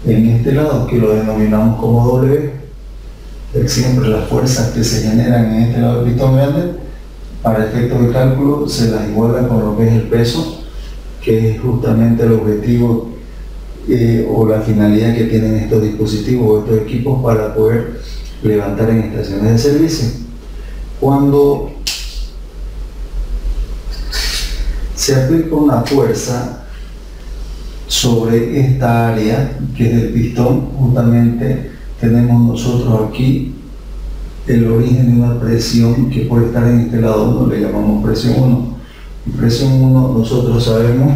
S1: en este lado, que lo denominamos como W. Siempre las fuerzas que se generan en este lado del pistón grande, para efectos de cálculo, se las iguala con lo que es el peso, que es justamente el objetivo o la finalidad que tienen estos dispositivos o estos equipos para poder levantar en estaciones de servicio. Cuando se aplica una fuerza sobre esta área que es el pistón, justamente tenemos nosotros aquí el origen de una presión que puede estar en este lado 1, le llamamos presión 1. Y presión 1 nosotros sabemos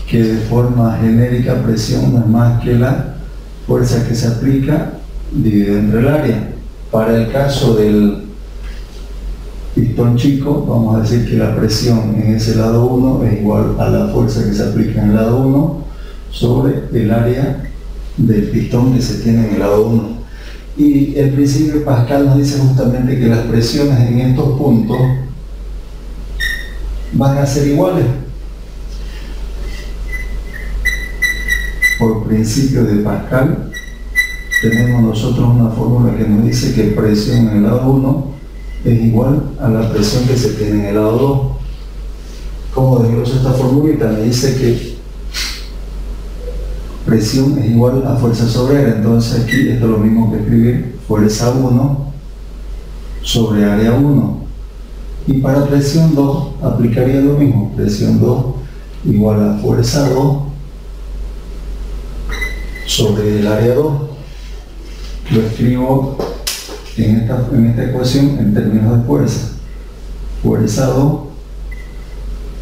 S1: que de forma genérica presión no es más que la fuerza que se aplica dividida entre el área. Para el caso del pistón chico, vamos a decir que la presión en ese lado 1 es igual a la fuerza que se aplica en el lado 1 sobre el área del pistón que se tiene en el lado 1. Y el principio de Pascal nos dice justamente que las presiones en estos puntos van a ser iguales. Por principio de Pascal tenemos nosotros una fórmula que nos dice que presión en el lado 1 es igual a la presión que se tiene en el lado 2. ¿Cómo desgloso esta formulita? Me dice que presión es igual a fuerza sobre área. Entonces aquí esto es lo mismo que escribir fuerza 1 sobre área 1. Y para presión 2 aplicaría lo mismo. Presión 2 igual a fuerza 2 sobre el área 2. Lo escribo en esta ecuación en términos de fuerza. Fuerza 2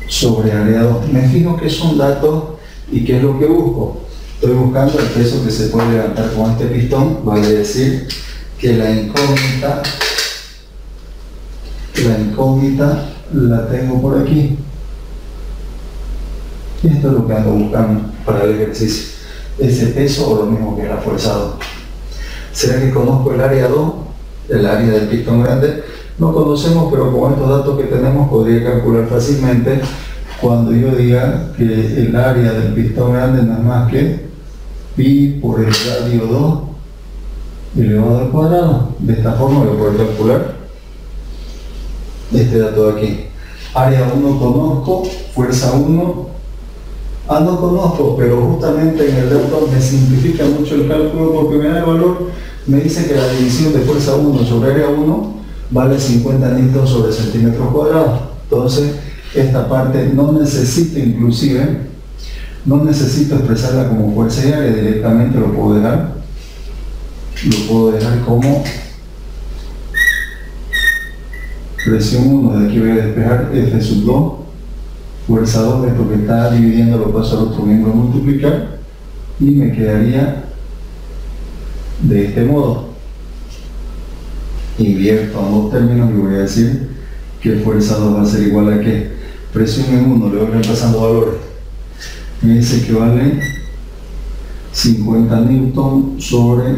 S1: sobre área 2. Me fijo que son datos y qué es lo que busco. Estoy buscando el peso que se puede levantar con este pistón. Vale decir que la incógnita la tengo por aquí. Y esto es lo que ando buscando para el ejercicio. Ese peso o lo mismo que la fuerza 2. ¿Será que conozco el área 2? El área del pistón grande. No conocemos, pero con estos datos que tenemos podría calcular fácilmente cuando yo diga que el área del pistón grande no es más que pi por el radio 2 elevado al cuadrado. De esta forma lo puedo calcular este dato de aquí. Área 1 conozco, fuerza 1 no conozco, pero justamente en el dato me simplifica mucho el cálculo porque me da el valor, me dice que la división de fuerza 1 sobre área 1 vale 50 newton sobre centímetros cuadrados. Entonces esta parte no necesito, inclusive no necesito expresarla como fuerza de área, directamente lo puedo dejar como presión 1. De aquí voy a despejar F sub 2, fuerza 2, esto que está dividiendo lo paso al otro miembro a multiplicar y me quedaría de este modo. Invierto ambos términos y voy a decir que fuerza 2 va a ser igual a que presión en 1, le voy reemplazando valores. Me dice que vale 50 newton sobre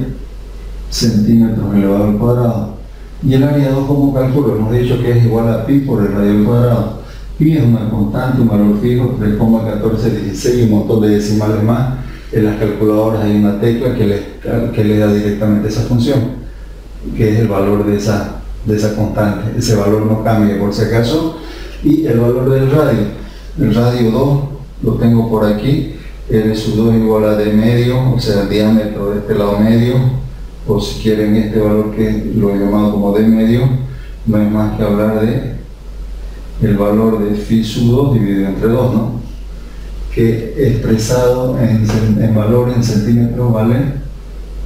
S1: centímetros elevado al cuadrado. Y el área 2 como cálculo hemos dicho que es igual a pi por el radio al cuadrado. Pi es una constante, un valor fijo, 3,1416 y un montón de decimales más. En las calculadoras hay una tecla que le da directamente esa función. que es el valor de esa constante. Ese valor no cambia por si acaso. Y el valor del radio. El radio 2 lo tengo por aquí. R sub 2 igual a D medio, o sea, el diámetro de este lado medio, o si quieren este valor que lo he llamado como D medio, no es más que hablar de el valor de phi sub 2 dividido entre 2, ¿no? Que expresado en valor en centímetros vale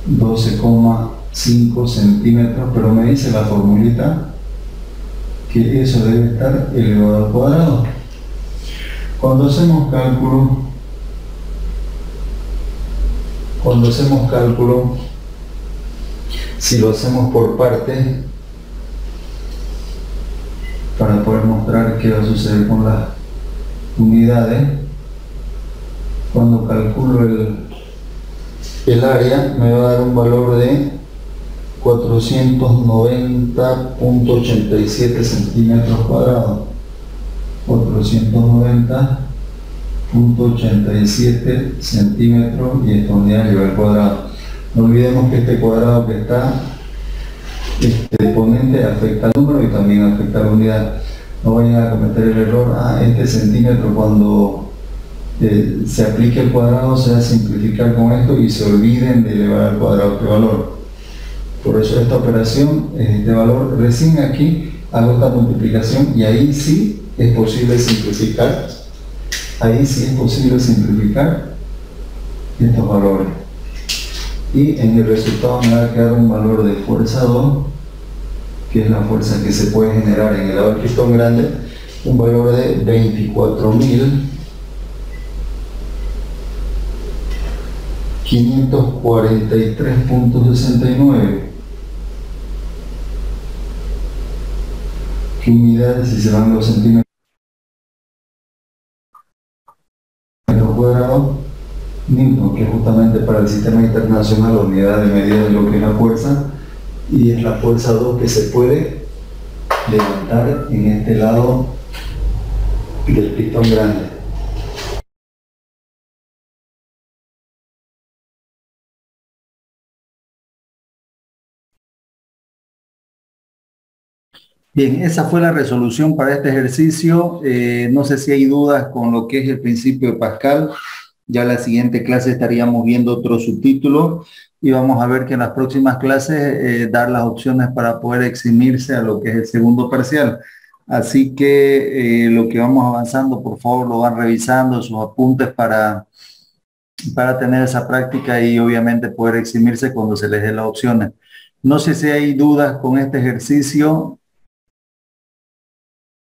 S1: 12,5 centímetros, pero me dice la formulita que eso debe estar elevado al cuadrado. Cuando hacemos cálculo, si lo hacemos por partes, para poder mostrar qué va a suceder con las unidades, cuando calculo el área me va a dar un valor de 490,87 centímetros cuadrados. 490,87 centímetros y esta unidad lleva al cuadrado. No olvidemos que este cuadrado que está exponente afecta al número y también afecta a la unidad. No vayan a cometer el error, este centímetro cuando se aplique el cuadrado se va a simplificar con esto y se olviden de elevar al cuadrado este valor. Por eso esta operación, este valor, recién aquí hago esta multiplicación y ahí sí es posible simplificar. Ahí sí es posible simplificar estos valores. Y en el resultado me va a quedar un valor de fuerza 2, que es la fuerza que se puede generar en el lado del pistón grande, un valor de 24.543,69. ¿Qué unidades si se van los centímetros cuadrados? Newton, que es justamente para el sistema internacional la unidad de medida de lo que es la fuerza, y es la fuerza 2 que se puede levantar en este lado del pistón grande. Bien, esa fue la resolución para este ejercicio. No sé si hay dudas con lo que es el principio de Pascal. Ya en la siguiente clase estaríamos viendo otro subtítulo y vamos a ver que en las próximas clases dar las opciones para poder eximirse a lo que es el segundo parcial. Así que lo que vamos avanzando, por favor, lo van revisando, sus apuntes para tener esa práctica y obviamente poder eximirse cuando se les dé las opciones. No sé si hay dudas con este ejercicio,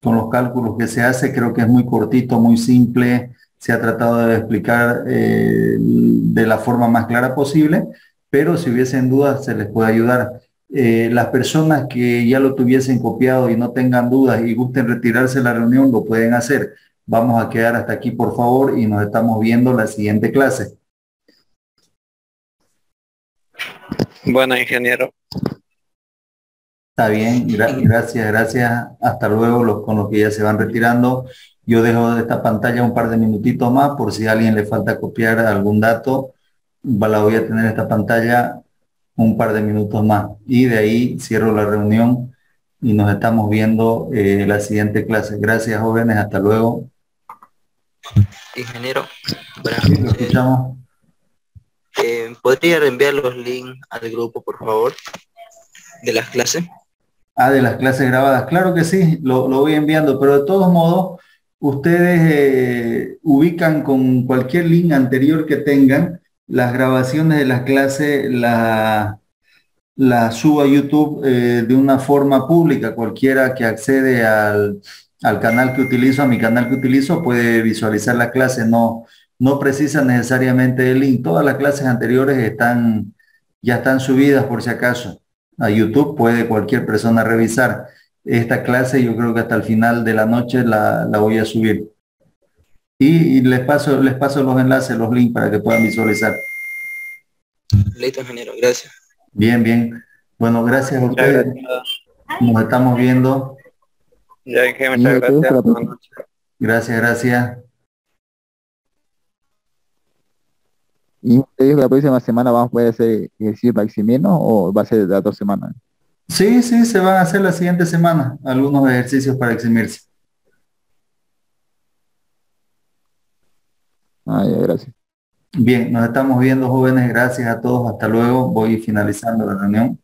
S1: con los cálculos que se hace. Creo que es muy cortito, muy simple. Se ha tratado de explicar de la forma más clara posible, pero si hubiesen dudas se les puede ayudar. Las personas que ya lo tuviesen copiado y no tengan dudas y gusten retirarse de la reunión, lo pueden hacer. Vamos a quedar hasta aquí, por favor, y nos estamos viendo la siguiente clase.
S3: Bueno, ingeniero.
S1: Está bien, gracias. Hasta luego con los que ya se van retirando. Yo dejo de esta pantalla un par de minutitos más por si a alguien le falta copiar algún dato. La voy a tener esta pantalla un par de minutos más. Y de ahí cierro la reunión y nos estamos viendo la siguiente clase. Gracias, jóvenes. Hasta luego.
S3: Ingeniero,
S1: Sí, lo escuchamos.
S3: ¿podría reenviar los links al grupo, por favor, de las clases?
S1: De las clases grabadas. Claro que sí, lo voy enviando, pero de todos modos, ustedes ubican con cualquier link anterior que tengan, las grabaciones de las clases, la subo a YouTube de una forma pública. Cualquiera que accede al canal que utilizo, a mi canal que utilizo, puede visualizar la clase. No precisa necesariamente el link. Todas las clases anteriores ya están subidas por si acaso. A YouTube puede cualquier persona revisar. Esta clase yo creo que hasta el final de la noche la voy a subir. Y les paso los enlaces, los links para que puedan visualizar.
S3: Listo, ingeniero, gracias.
S1: Bien. Bueno, gracias a ustedes. Nos estamos viendo.
S3: Ya dije, muchas gracias.
S1: Gracias.
S2: ¿Y ustedes la próxima semana vamos a poder hacer ejercicio maximino o va a ser de las 2 semanas?
S1: Sí, sí, se van a hacer la siguiente semana algunos ejercicios para eximirse.
S2: Ah, ya, gracias.
S1: Bien, nos estamos viendo, jóvenes. Gracias a todos. Hasta luego. Voy finalizando la reunión.